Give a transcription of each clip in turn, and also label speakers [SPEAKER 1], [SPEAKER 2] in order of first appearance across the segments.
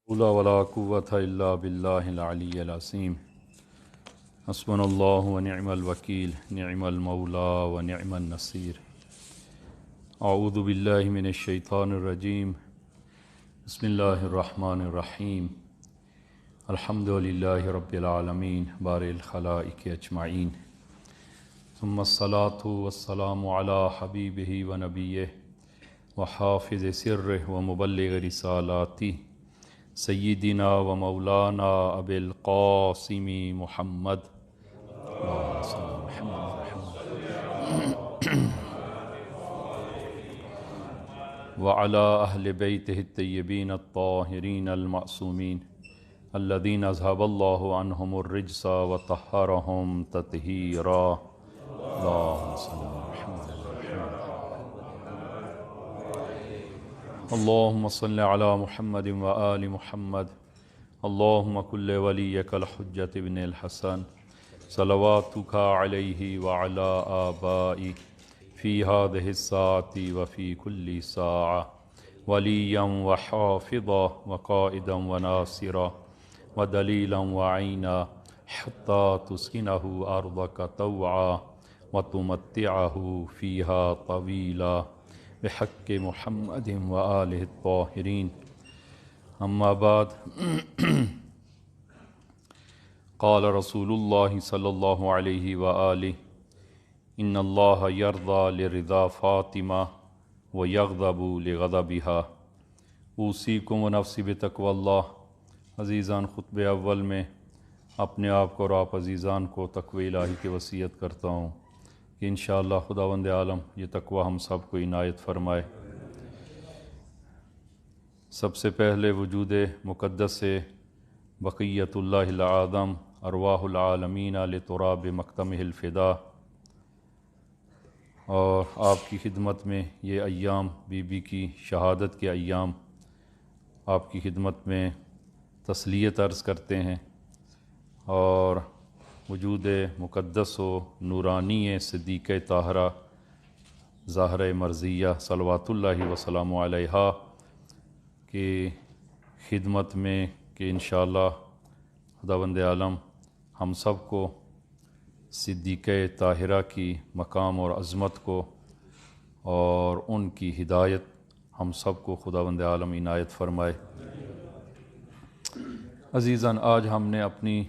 [SPEAKER 1] لا ولا قوة إلا بالله العلي العظيم حسبنا الله ونعم الوكيل نعم المولى ونعم النصير أعوذ بالله من الشيطان الرجيم بسم الله الرحمن الرحيم الحمد لله رب العالمين بارئ الخلائق أجمعين ثم الصلاة والسلام على حبيبه ونبيه وحافظ سره ومبلغ رسالاته سیدنا و مولانا ابی القاسم محمد وعلى اہل بیتہ الطیبین الطاہرین المعصومین الذین اذهب اللہ عنہم الرجس وطہرہم تطہیرا اللہم صل علی محمد اللهم صل على محمد وآل محمد اللهم كل وليك الحجة ابن الحسن صلواتك عليه وعلى آبائه في هذه الساعة وفي كل ساعة وليا وحافظا وقائدا وناصرا ودليلا وعينا حتى تسكنه أرضك طوعا وتمتعه فيها طويلا بحق محمد وآلہ الطاہرین اما بعد قال رسول اللہ صلی اللہ علیہ وآلہ ان اللہ یرضى لرضا فاطمہ ویغضب لغضبها اوصیکم ونفسی بتقوی اللہ۔ عزیزان، خطبہ اول میں اپنے آپ کو اور آپ عزیزان کو تقوی الہی کی وصیت کرتا ہوں کہ انشاءاللہ خداوند عالم یہ تقوی ہم سب کو عنایت فرمائے۔ سب سے پہلے وجود مقدس سے بقیت اللہ العظم ارواح العالمین لتراب مقدمہ الفدا، اور آپ کی خدمت میں یہ ایام بی بی کی شہادت کے ایام آپ کی خدمت میں تسلیت عرض کرتے ہیں، اور وجود مقدس و نورانی صدیقہ طاہرہ زہرہ مرضیہ صلوات اللہ وسلام علیہا کی خدمت میں کہ انشاءاللہ خداوند عالم ہم سب کو صدیقہ طاہرہ کی مقام اور عظمت کو اور ان کی ہدایت ہم سب کو خداوند عالم عنایت فرمائے۔ عزیزان، آج ہم نے اپنی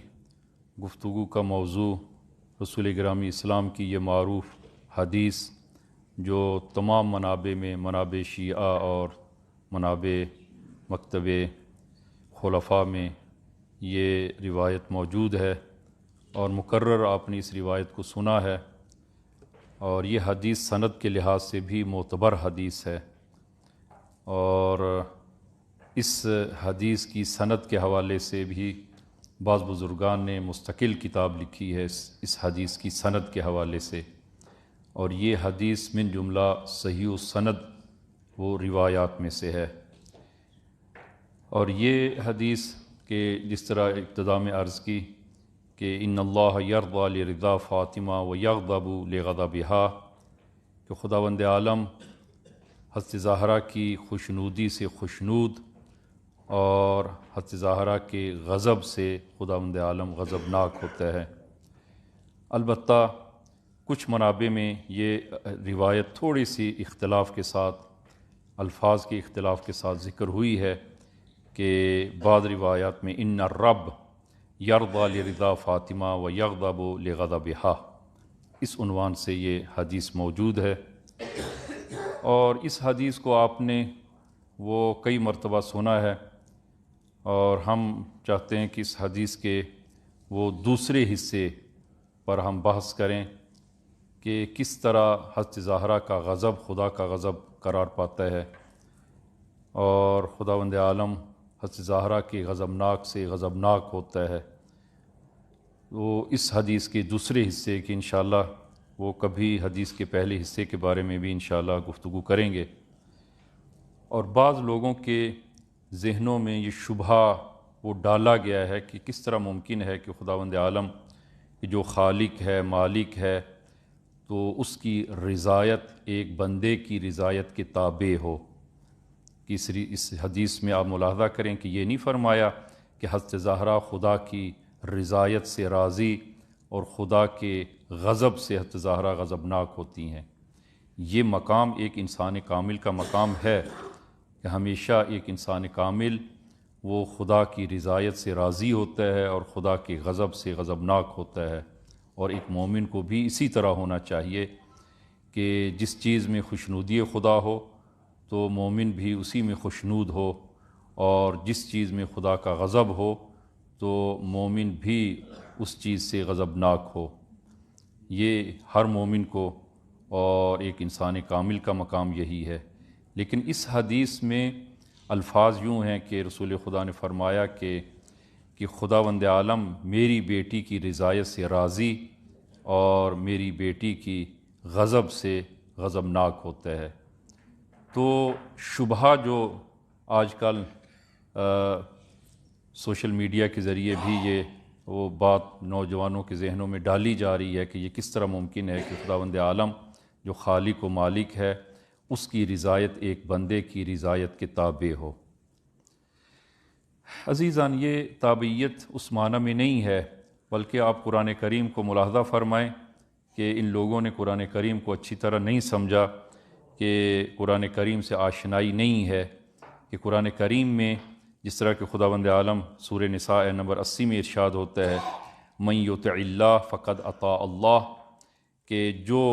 [SPEAKER 1] گفتگو کا موضوع رسول گرامی اسلام کی یہ معروف حدیث جو تمام منابع میں، منابع شیعہ اور منابع مکتب خلفاء میں یہ روایت موجود ہے، اور مکرر آپ نے اس روایت کو سنا ہے، اور یہ حدیث سند کے لحاظ سے بھی معتبر حدیث ہے، اور اس حدیث کی سند کے حوالے سے بھی بعض بزرگان نے مستقل کتاب لکھی ہے اس حدیث کی سند کے حوالے سے، اور یہ حدیث من جملہ صحیح السند وہ روایات میں سے ہے۔ اور یہ حدیث کہ جس طرح ابتدا میں عرض کی کہ ان اللہ یرضى لرضا فاطمہ ویغضب لغضبها، کہ خداوند عالم حضرت زہرا کی خوشنودی سے خوشنود اور حضرت زہرا کے غضب سے خداوند عالم غضبناک ہوتا ہے۔ البتہ کچھ منابع میں یہ روایت تھوڑی سی اختلاف کے ساتھ، الفاظ کے اختلاف کے ساتھ ذکر ہوئی ہے کہ بعض روایات میں ان الرب یرضى لرضا فاطمہ ویغضب لغضبها، اس عنوان سے یہ حدیث موجود ہے، اور اس حدیث کو آپ نے وہ کئی مرتبہ سنا ہے، اور ہم چاہتے ہیں کہ اس حدیث کے وہ دوسرے حصے پر ہم بحث کریں کہ کس طرح حضرت زہرا کا غضب خدا کا غضب قرار پاتا ہے، اور خداوند عالم حضرت زہرا کے غضبناک سے غضبناک ہوتا ہے۔ وہ اس حدیث کے دوسرے حصے کہ انشاءاللہ وہ کبھی حدیث کے پہلے حصے کے بارے میں بھی انشاءاللہ گفتگو کریں گے۔ اور بعض لوگوں کے ذہنوں میں یہ شبہہ وہ ڈالا گیا ہے کہ کس طرح ممکن ہے کہ خداوند عالم کہ جو خالق ہے، مالک ہے، تو اس کی رضایت ایک بندے کی رضایت کے تابع ہو۔ کہ اس حدیث میں آپ ملاحظہ کریں کہ یہ نہیں فرمایا کہ حضرت زہرا خدا کی رضایت سے راضی اور خدا کے غضب سے حضرت زہرا غضبناک ہوتی ہیں۔ یہ مقام ایک انسان کامل کا مقام ہے کہ ہمیشہ ایک انسان کامل وہ خدا کی رضایت سے راضی ہوتا ہے اور خدا کے غضب سے غضبناک ہوتا ہے، اور ایک مومن کو بھی اسی طرح ہونا چاہیے کہ جس چیز میں خوشنودی خدا ہو تو مومن بھی اسی میں خوشنود ہو، اور جس چیز میں خدا کا غضب ہو تو مومن بھی اس چیز سے غضبناک ہو۔ یہ ہر مومن کو اور ایک انسان کامل کا مقام یہی ہے۔ لیکن اس حدیث میں الفاظ یوں ہیں کہ رسول خدا نے فرمایا کہ خداوند عالم میری بیٹی کی رضایت سے راضی اور میری بیٹی کی غضب سے غضبناک ہوتا ہے۔ تو شبہ جو آج کل سوشل میڈیا کے ذریعے بھی یہ وہ بات نوجوانوں کے ذہنوں میں ڈالی جا رہی ہے کہ یہ کس طرح ممکن ہے کہ خداوند عالم جو خالق و مالک ہے اس کی رضایت ایک بندے کی رضایت کے تابع ہو۔ عزیزان، یہ تابعیت اس معنی میں نہیں ہے، بلکہ آپ قرآن کریم کو ملاحظہ فرمائیں کہ ان لوگوں نے قرآن کریم کو اچھی طرح نہیں سمجھا، کہ قرآن کریم سے آشنائی نہیں ہے، کہ قرآن کریم میں جس طرح کہ خداوند عالم سورہ نساء نمبر 80 میں ارشاد ہوتا ہے من یطع اللہ فقد اطاع اللہ، کہ جو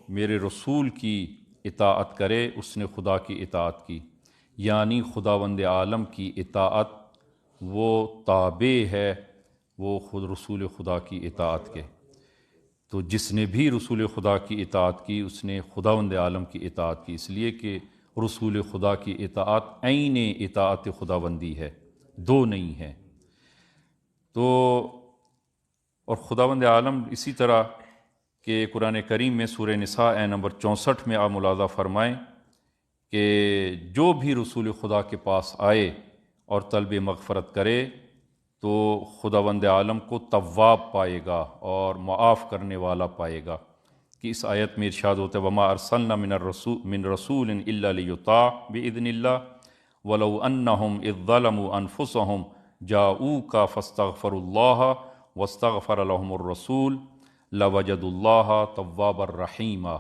[SPEAKER 1] میرے رسول کی اطاعت کرے اس نے خدا کی اطاعت کی، یعنی خداوند عالم کی اطاعت وہ تابع ہے وہ خود رسول خدا کی اطاعت کے۔ تو جس نے بھی رسول خدا کی اطاعت کی اس نے خداوند عالم کی اطاعت کی، اس لیے کہ رسول خدا کی اطاعت عین اطاعت خداوندی ہے، دو نہیں ہے۔ تو اور خداوند عالم اسی طرح کہ قرآن کریم میں سورہ نساء نمبر 64 میں آپ ملاحظہ فرمائیں کہ جو بھی رسول خدا کے پاس آئے اور طلب مغفرت کرے تو خداوند عالم کو تواب پائے گا اور معاف کرنے والا پائے گا، کہ اس آیت میں ارشاد ہوتا ہے وما ارسلنا من رسول الا لیطاع باذن اللہ ولو انہم اذ ظلموا انفسہم جاؤوک فاستغفروا اللہ واستغفر لهم الرسول لوجدوا اللہ توابا رحیما۔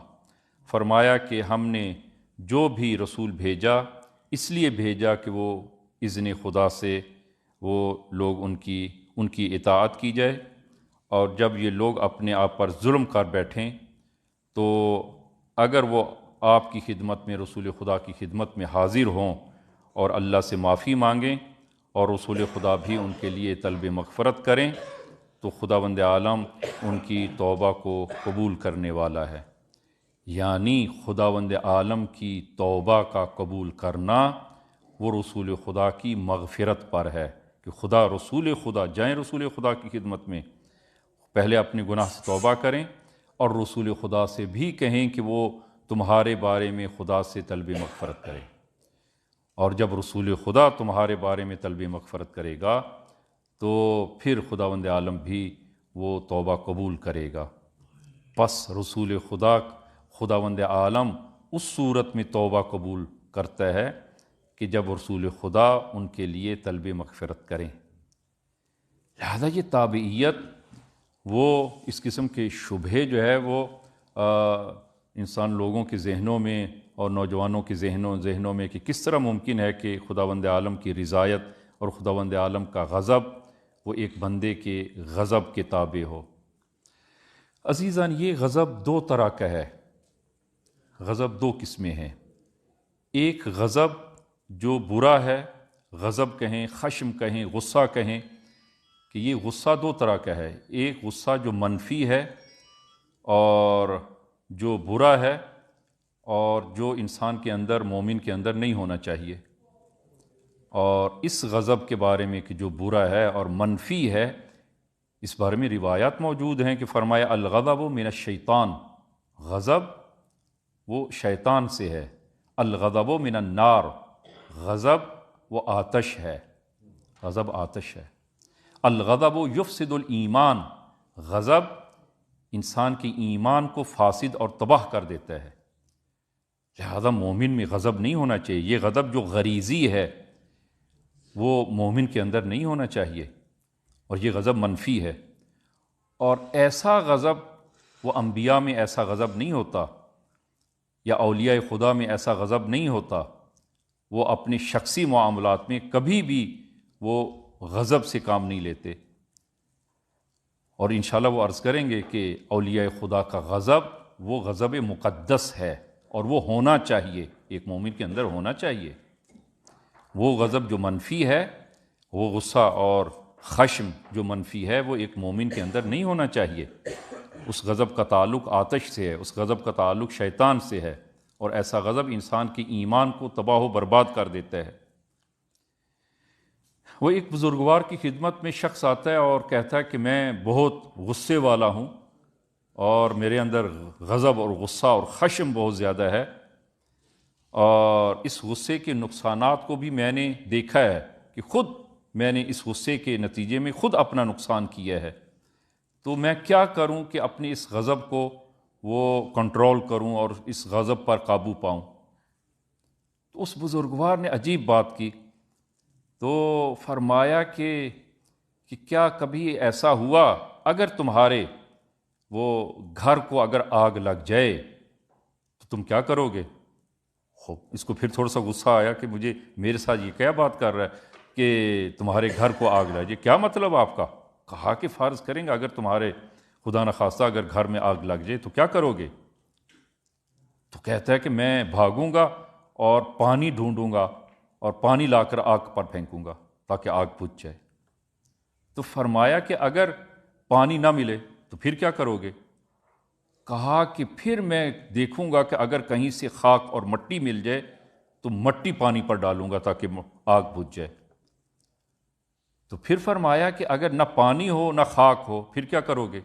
[SPEAKER 1] فرمایا کہ ہم نے جو بھی رسول بھیجا اس لیے بھیجا کہ وہ اذن خدا سے وہ لوگ ان کی اطاعت کی جائے، اور جب یہ لوگ اپنے آپ پر ظلم کر بیٹھیں تو اگر وہ آپ کی خدمت میں رسول خدا کی خدمت میں حاضر ہوں اور اللہ سے معافی مانگیں اور رسول خدا بھی ان کے لیے طلب مغفرت کریں تو خداوند عالم ان کی توبہ کو قبول کرنے والا ہے۔ یعنی خداوند عالم کی توبہ کا قبول کرنا وہ رسول خدا کی مغفرت پر ہے، کہ خدا رسول خدا جائیں رسول خدا کی خدمت میں، پہلے اپنے گناہ سے توبہ کریں اور رسول خدا سے بھی کہیں کہ وہ تمہارے بارے میں خدا سے طلب مغفرت کرے، اور جب رسول خدا تمہارے بارے میں طلب مغفرت کرے گا تو پھر خداوند عالم بھی وہ توبہ قبول کرے گا۔ پس رسول خداوند عالم اس صورت میں توبہ قبول کرتا ہے کہ جب رسول خدا ان کے لیے طلب مغفرت کریں۔ لہذا یہ تابعیت وہ اس قسم کے شبہے جو ہے وہ انسان لوگوں کے ذہنوں میں اور نوجوانوں کے ذہنوں میں کہ کس طرح ممکن ہے کہ خداوند عالم کی رضایت اور خداوند عالم کا غضب وہ ایک بندے کے غضب کے تابع ہو۔ عزیزان، یہ غضب دو طرح کا ہے، غضب دو قسمیں ہیں۔ ایک غضب جو برا ہے، غضب کہیں، خشم کہیں، غصہ کہیں، کہ یہ غصہ دو طرح کا ہے۔ ایک غصہ جو منفی ہے اور جو برا ہے اور جو انسان کے اندر مومن کے اندر نہیں ہونا چاہیے، اور اس غضب کے بارے میں کہ جو برا ہے اور منفی ہے اس بارے میں روایات موجود ہیں کہ فرمایا الغضب من الشیطان، غضب وہ شیطان سے ہے، الغضب من النار، غضب وہ آتش ہے، غضب آتش ہے، الغضب یفسد الایمان، غضب انسان کے ایمان کو فاسد اور تباہ کر دیتا ہے۔ لہذا مومن میں غضب نہیں ہونا چاہیے. یہ غضب جو غریزی ہے وہ مومن کے اندر نہیں ہونا چاہیے، اور یہ غضب منفی ہے. اور ایسا غضب، وہ انبیاء میں ایسا غضب نہیں ہوتا، یا اولیاء خدا میں ایسا غضب نہیں ہوتا. وہ اپنے شخصی معاملات میں کبھی بھی وہ غضب سے کام نہیں لیتے. اور انشاءاللہ وہ عرض کریں گے کہ اولیاء خدا کا غضب وہ غضب مقدس ہے، اور وہ ہونا چاہیے، ایک مومن کے اندر ہونا چاہیے. وہ غضب جو منفی ہے، وہ غصہ اور خشم جو منفی ہے، وہ ایک مومن کے اندر نہیں ہونا چاہیے. اس غضب کا تعلق آتش سے ہے، اس غضب کا تعلق شیطان سے ہے، اور ایسا غضب انسان کے ایمان کو تباہ و برباد کر دیتا ہے. وہ ایک بزرگوار کی خدمت میں شخص آتا ہے اور کہتا ہے کہ میں بہت غصے والا ہوں، اور میرے اندر غضب اور غصہ اور خشم بہت زیادہ ہے، اور اس غصے کے نقصانات کو بھی میں نے دیکھا ہے کہ خود میں نے اس غصے کے نتیجے میں خود اپنا نقصان کیا ہے. تو میں کیا کروں کہ اپنے اس غضب کو وہ کنٹرول کروں اور اس غضب پر قابو پاؤں. تو اس بزرگوار نے عجیب بات کی. تو فرمایا کہ کیا کبھی ایسا ہوا اگر تمہارے وہ گھر کو اگر آگ لگ جائے تو تم کیا کرو گے؟ اس کو پھر تھوڑا سا غصہ آیا کہ مجھے میرے ساتھ یہ کیا بات کر رہا ہے کہ تمہارے گھر کو آگ لگ جائے، کیا مطلب آپ کا؟ کہا کہ فرض کریں گے اگر تمہارے خدا نخواستہ اگر گھر میں آگ لگ جائے تو کیا کرو گے؟ تو کہتا ہے کہ میں بھاگوں گا اور پانی ڈھونڈوں گا اور پانی لا کر آگ پر پھینکوں گا تاکہ آگ بجھ جائے. تو فرمایا کہ اگر پانی نہ ملے تو پھر کیا کرو گے؟ کہا کہ پھر میں دیکھوں گا کہ اگر کہیں سے خاک اور مٹی مل جائے تو مٹی پانی پر ڈالوں گا تاکہ آگ بجھ جائے. تو پھر فرمایا کہ اگر نہ پانی ہو نہ خاک ہو پھر کیا کرو گے؟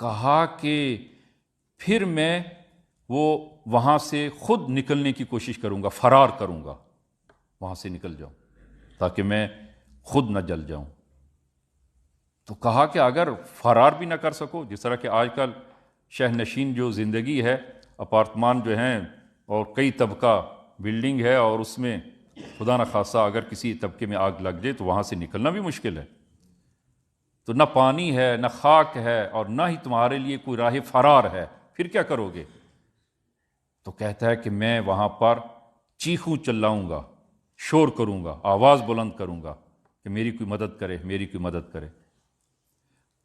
[SPEAKER 1] کہا کہ پھر میں وہ وہاں سے خود نکلنے کی کوشش کروں گا، فرار کروں گا، وہاں سے نکل جاؤں تاکہ میں خود نہ جل جاؤں. تو کہا کہ اگر فرار بھی نہ کر سکو، جس طرح کہ آج کل شہر نشین جو زندگی ہے، اپارٹمان جو ہیں اور کئی طبقہ بلڈنگ ہے، اور اس میں خدا نخواستہ اگر کسی طبقے میں آگ لگ جائے تو وہاں سے نکلنا بھی مشکل ہے. تو نہ پانی ہے نہ خاک ہے اور نہ ہی تمہارے لیے کوئی راہ فرار ہے، پھر کیا کرو گے؟ تو کہتا ہے کہ میں وہاں پر چیخوں چلاؤں گا، شور کروں گا، آواز بلند کروں گا کہ میری کوئی مدد کرے، میری کوئی مدد کرے.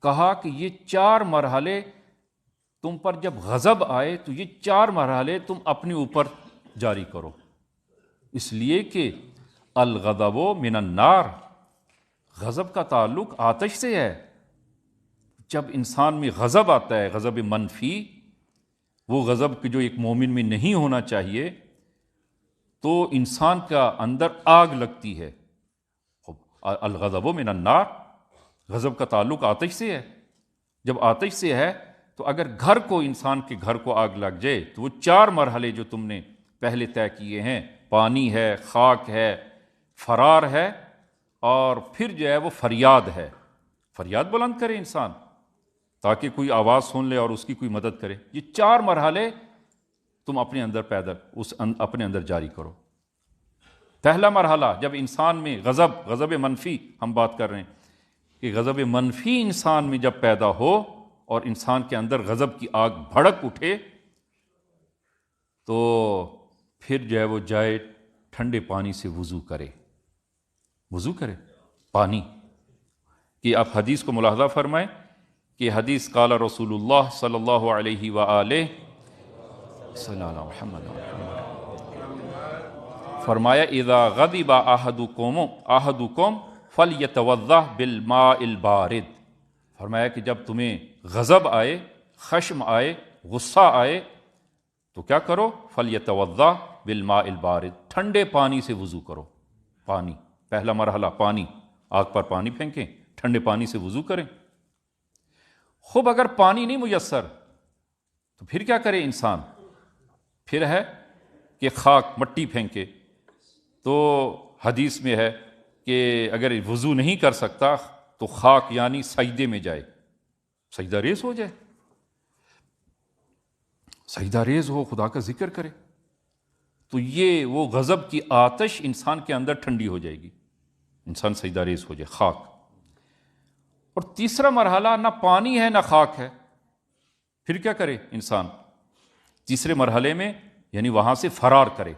[SPEAKER 1] کہا کہ یہ 4 مرحلے تم پر جب غضب آئے تو یہ 4 مرحلے تم اپنے اوپر جاری کرو، اس لیے کہ الغضب من النار، غضب کا تعلق آتش سے ہے. جب انسان میں غضب آتا ہے، غضب منفی، وہ غضب کہ جو ایک مومن میں نہیں ہونا چاہیے، تو انسان کا اندر آگ لگتی ہے. الغضب من النار، غضب کا تعلق آتش سے ہے. جب آتش سے ہے تو اگر گھر کو، انسان کے گھر کو آگ لگ جائے تو وہ 4 مرحلے جو تم نے پہلے طے کیے ہیں، پانی ہے، خاک ہے، فرار ہے، اور پھر جو ہے وہ فریاد ہے. فریاد بلند کرے انسان تاکہ کوئی آواز سن لے اور اس کی کوئی مدد کرے. یہ 4 مرحلے تم اپنے اندر اپنے اندر جاری کرو. پہلا مرحلہ جب انسان میں غضب منفی ہم بات کر رہے ہیں کہ غضب منفی انسان میں جب پیدا ہو اور انسان کے اندر غضب کی آگ بھڑک اٹھے تو پھر جو ہے وہ جائے ٹھنڈے پانی سے وضو کرے پانی کی. آپ حدیث کو ملاحظہ فرمائیں کہ حدیث قال رسول اللہ صلی اللہ علیہ وآلہ صلی اللہ علیہ محمد، فرمایا اذا غضب احدکم فلیتوضأ بالماء البارد. فرمایا کہ جب تمہیں غضب آئے، خشم آئے، غصہ آئے تو کیا کرو؟ فلیتوضأ بالماء البارد، ٹھنڈے پانی سے وضو کرو. پانی، پہلا مرحلہ پانی، آگ پر پانی پھینکیں، ٹھنڈے پانی سے وضو کریں. خوب اگر پانی نہیں میسر تو پھر کیا کرے انسان؟ پھر ہے کہ خاک، مٹی پھینکے. تو حدیث میں ہے کہ اگر وضو نہیں کر سکتا تو خاک یعنی سجدے میں جائے، سجدہ ریز ہو جائے. سجدہ ریز ہو، خدا کا ذکر کرے، تو یہ وہ غضب کی آتش انسان کے اندر ٹھنڈی ہو جائے گی، انسان سجدہ ریز ہو جائے. خاک. اور تیسرا مرحلہ نہ پانی ہے نہ خاک ہے، پھر کیا کرے انسان؟ تیسرے مرحلے میں یعنی وہاں سے فرار کرے.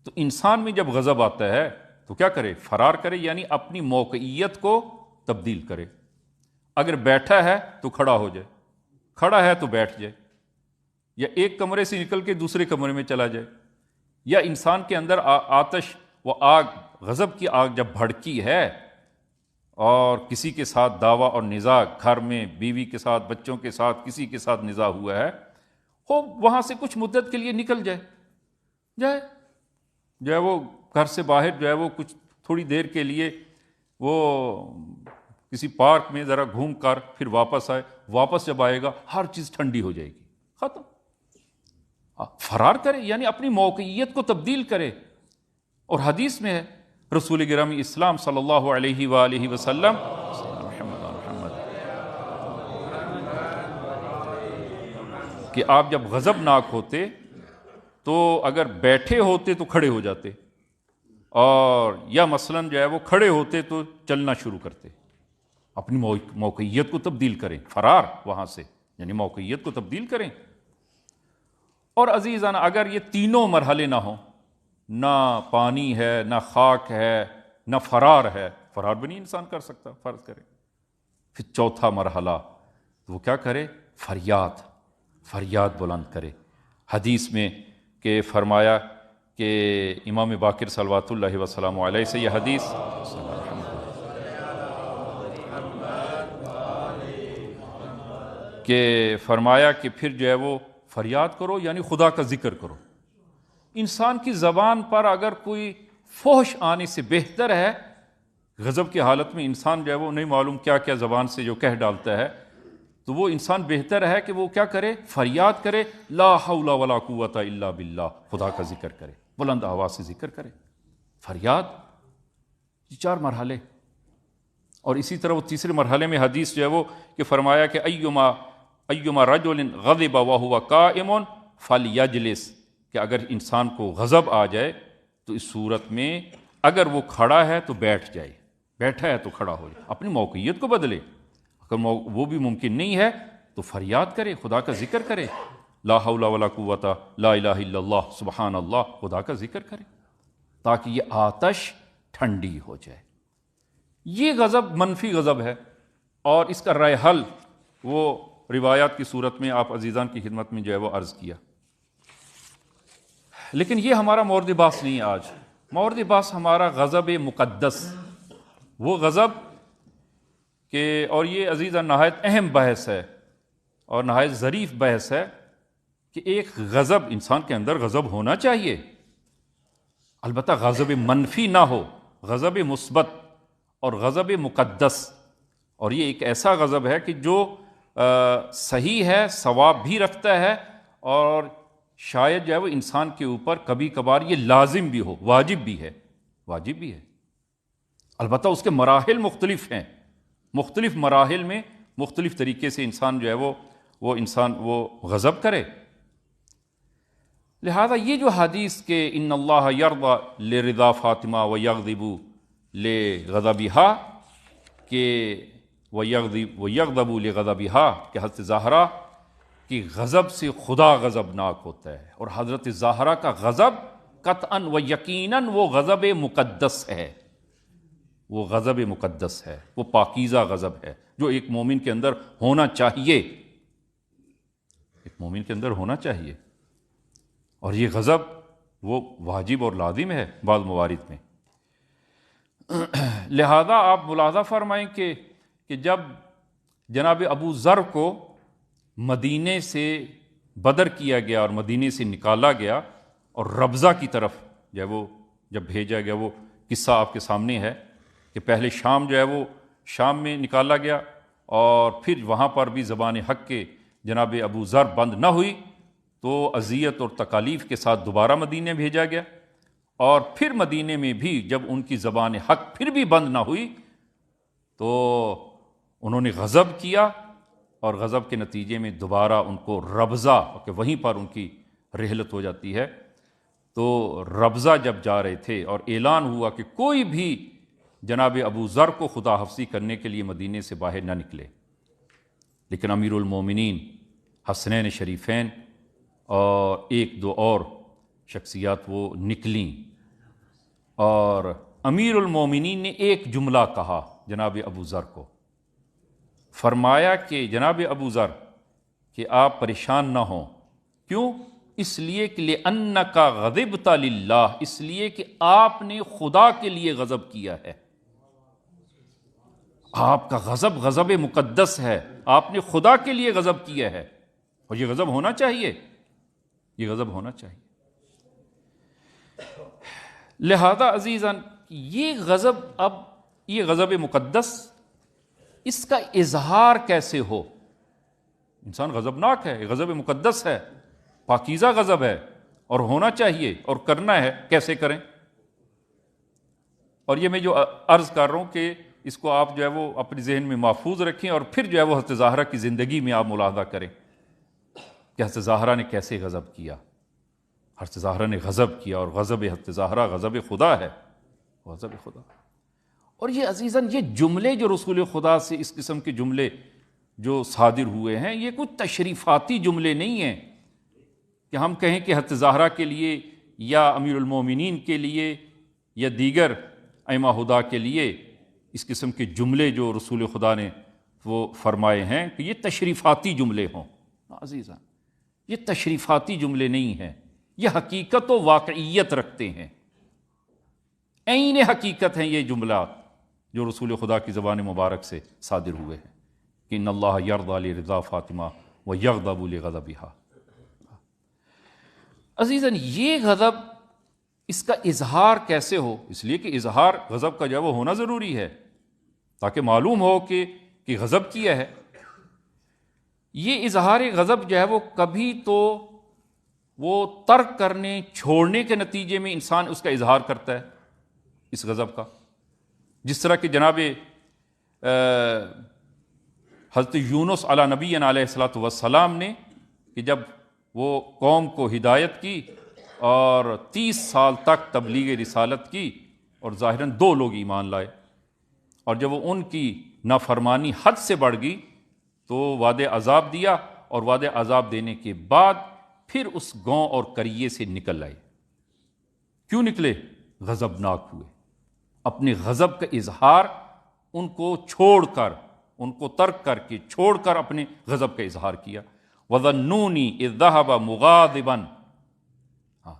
[SPEAKER 1] تو انسان میں جب غضب آتا ہے تو کیا کرے؟ فرار کرے، یعنی اپنی موقعیت کو تبدیل کرے. اگر بیٹھا ہے تو کھڑا ہو جائے، کھڑا ہے تو بیٹھ جائے، یا ایک کمرے سے نکل کے دوسرے کمرے میں چلا جائے. یا انسان کے اندر آتش، وہ آگ، غضب کی آگ جب بھڑکی ہے اور کسی کے ساتھ دعویٰ اور نزاع، گھر میں بیوی کے ساتھ، بچوں کے ساتھ، کسی کے ساتھ نزاع ہوا ہے، وہ وہاں سے کچھ مدت کے لیے نکل جائے جو ہے وہ گھر سے باہر جو ہے وہ کچھ تھوڑی دیر کے لیے وہ کسی پارک میں ذرا گھوم کر پھر واپس آئے. واپس جب آئے گا ہر چیز ٹھنڈی ہو جائے گی، ختم. فرار کرے یعنی اپنی موقعیت کو تبدیل کرے. اور حدیث میں ہے رسول گرامی اسلام صلی اللہ علیہ وآلہ وسلم کہ آپ جب غضبناک ہوتے تو اگر بیٹھے ہوتے تو کھڑے ہو جاتے، اور یا مثلاً جو ہے وہ کھڑے ہوتے تو چلنا شروع کرتے. اپنی موقعیت کو تبدیل کریں، فرار وہاں سے یعنی موقعیت کو تبدیل کریں. اور عزیزان، اگر یہ تینوں مرحلے نہ ہوں، نہ پانی ہے، نہ خاک ہے، نہ فرار ہے، فرار بھی نہیں انسان کر سکتا، فرض کرے، پھر چوتھا مرحلہ تو وہ کیا کرے؟ فریاد بلند کرے. حدیث میں کہ فرمایا کہ امام باقر صلوات اللہ وسلام علیہ سے یہ حدیث کہ فرمایا کہ پھر جو ہے وہ فریاد کرو یعنی خدا کا ذکر کرو. انسان کی زبان پر اگر کوئی فحش آنے سے بہتر ہے، غضب کی حالت میں انسان جو ہے وہ نہیں معلوم کیا کیا زبان سے جو کہہ ڈالتا ہے، تو وہ انسان بہتر ہے کہ وہ کیا کرے؟ فریاد کرے، لا حول ولا قوت الا باللہ، خدا کا ذکر کرے، بلند آواز سے ذکر کرے. فریاد. یہ 4 مرحلے. اور اسی طرح وہ تیسرے مرحلے میں حدیث جو ہے وہ کہ فرمایا کہ ایما رجل غضب وهو قائم فلیجلس، کہ اگر انسان کو غضب آ جائے تو اس صورت میں اگر وہ کھڑا ہے تو بیٹھ جائے، بیٹھا ہے تو کھڑا ہو جائے، اپنی موقعیت کو بدلے. اگر وہ بھی ممکن نہیں ہے تو فریاد کرے، خدا کا ذکر کرے، لا حول ولا قوت لا الہ الا اللہ سبحان اللہ، خدا کا ذکر کرے تاکہ یہ آتش ٹھنڈی ہو جائے. یہ غضب منفی غضب ہے، اور اس کا رائے حل وہ روایات کی صورت میں آپ عزیزان کی خدمت میں جو ہے وہ عرض کیا. لیکن یہ ہمارا مورد بحث نہیں ہے آج. مورد بحث ہمارا غضب مقدس، وہ غضب کہ، اور یہ عزیزان نہایت اہم بحث ہے اور نہایت ظریف بحث ہے کہ ایک غضب، انسان کے اندر غضب ہونا چاہیے، البتہ غضب منفی نہ ہو، غضب مثبت اور غضب مقدس. اور یہ ایک ایسا غضب ہے کہ جو صحیح ہے، ثواب بھی رکھتا ہے، اور شاید جو ہے وہ انسان کے اوپر کبھی کبھار یہ لازم بھی ہو، واجب بھی ہے. البتہ اس کے مراحل مختلف ہیں، مختلف مراحل میں مختلف طریقے سے انسان جو ہے وہ غضب کرے. لہذا یہ جو حدیث کہ ان اللہ یرضی لرضا فاطمہ ویغضب لغضبہا، کہ ویغضب لغضبہا، کہ حضرت زہرا کی غضب سے خدا غضبناک ہوتا ہے، اور حضرت زہرا کا غضب قطعاً و یقیناً وہ غضب مقدس ہے، وہ غضب مقدس ہے، وہ پاکیزہ غضب ہے جو ایک مومن کے اندر ہونا چاہیے، ایک مومن کے اندر ہونا چاہیے. اور یہ غضب وہ واجب اور لازم ہے بعض موارد میں. لہذا آپ ملاحظہ فرمائیں کہ جب جناب ابو ذر کو مدینے سے بدر کیا گیا اور مدینے سے نکالا گیا اور ربضہ کی طرف جب بھیجا گیا، وہ قصہ آپ کے سامنے ہے کہ پہلے شام جو ہے وہ شام میں نکالا گیا، اور پھر وہاں پر بھی زبان حق کے جناب ابو ذر بند نہ ہوئی تو اذیت اور تکالیف کے ساتھ دوبارہ مدینے بھیجا گیا، اور پھر مدینے میں بھی جب ان کی زبان حق پھر بھی بند نہ ہوئی تو انہوں نے غضب کیا اور غضب کے نتیجے میں دوبارہ ان کو ربضہ، کہ وہیں پر ان کی رحلت ہو جاتی ہے، تو ربضہ جب جا رہے تھے اور اعلان ہوا کہ کوئی بھی جناب ابو ذر کو خدا حفظی کرنے کے لیے مدینے سے باہر نہ نکلے، لیکن امیر المومنین حسنین شریفین اور ایک دو اور شخصیات وہ نکلیں، اور امیر المومنین نے ایک جملہ کہا جناب ابو ذر کو، فرمایا کہ جناب ابو ذر کہ آپ پریشان نہ ہوں، کیوں؟ اس لیے کہ لِأَنَّكَ غَضِبْتَ لِلَّهِ، اس لیے کہ آپ نے خدا کے لیے غضب کیا ہے، آپ کا غضب غضب مقدس ہے، آپ نے خدا کے لیے غضب کیا ہے، اور یہ غضب ہونا چاہیے، یہ غضب ہونا چاہیے۔ لہذا عزیزاً یہ غضب، اب یہ غضب مقدس، اس کا اظہار کیسے ہو؟ انسان غضبناک ہے، یہ غضب مقدس ہے، پاکیزہ غضب ہے، اور ہونا چاہیے اور کرنا ہے، کیسے کریں؟ اور یہ میں جو عرض کر رہا ہوں کہ اس کو آپ جو ہے وہ اپنی ذہن میں محفوظ رکھیں، اور پھر جو ہے وہ حضرت زہرا کی زندگی میں آپ ملاحظہ کریں کہ حضرت زہرا نے کیسے غضب کیا۔ حضرت زہرا نے غضب کیا، اور غضب حضرت زہرا غضب خدا ہے، غضب خدا۔ اور یہ عزیزاً یہ جملے جو رسول خدا سے اس قسم کے جملے جو صادر ہوئے ہیں، یہ کوئی تشریفاتی جملے نہیں ہیں کہ ہم کہیں کہ حضرت زہرا کے لیے یا امیر المومنین کے لیے یا دیگر ائمہ ہدا کے لیے اس قسم کے جملے جو رسول خدا نے وہ فرمائے ہیں کہ یہ تشریفاتی جملے ہوں۔ عزیزاً یہ تشریفاتی جملے نہیں ہیں، یہ حقیقت و واقعیت رکھتے ہیں، عین حقیقت ہیں یہ جملات جو رسول خدا کی زبان مبارک سے صادر ہوئے ہیں کہ ان اللہ یرضی لرضا فاطمہ و یغضب لغضبہا۔ عزیزاً یہ غضب، اس کا اظہار کیسے ہو؟ اس لیے کہ اظہار غضب کا جو ہے وہ ہونا ضروری ہے تاکہ معلوم ہو کہ غضب کیا ہے۔ یہ اظہار غضب جو ہے وہ کبھی تو وہ ترک کرنے چھوڑنے کے نتیجے میں انسان اس کا اظہار کرتا ہے اس غضب کا، جس طرح کہ جناب حضرت یونس علی نبی علیہ الصلوۃ والسلام نے کہ جب وہ قوم کو ہدایت کی اور 30 سال تک تبلیغ رسالت کی، اور ظاہراً 2 لوگ ایمان لائے، اور جب وہ ان کی نافرمانی حد سے بڑھ گئی تو وعد عذاب دیا، اور وعد عذاب دینے کے بعد پھر اس گاؤں اور قریے سے نکل آئے۔ کیوں نکلے؟ غضبناک ہوئے، اپنے غضب کا اظہار ان کو چھوڑ کر، ان کو ترک کر کے چھوڑ کر اپنے غضب کا اظہار کیا۔ وَظَنُّونِي إِذْ ذَهَبَ مُغَاضِبًا،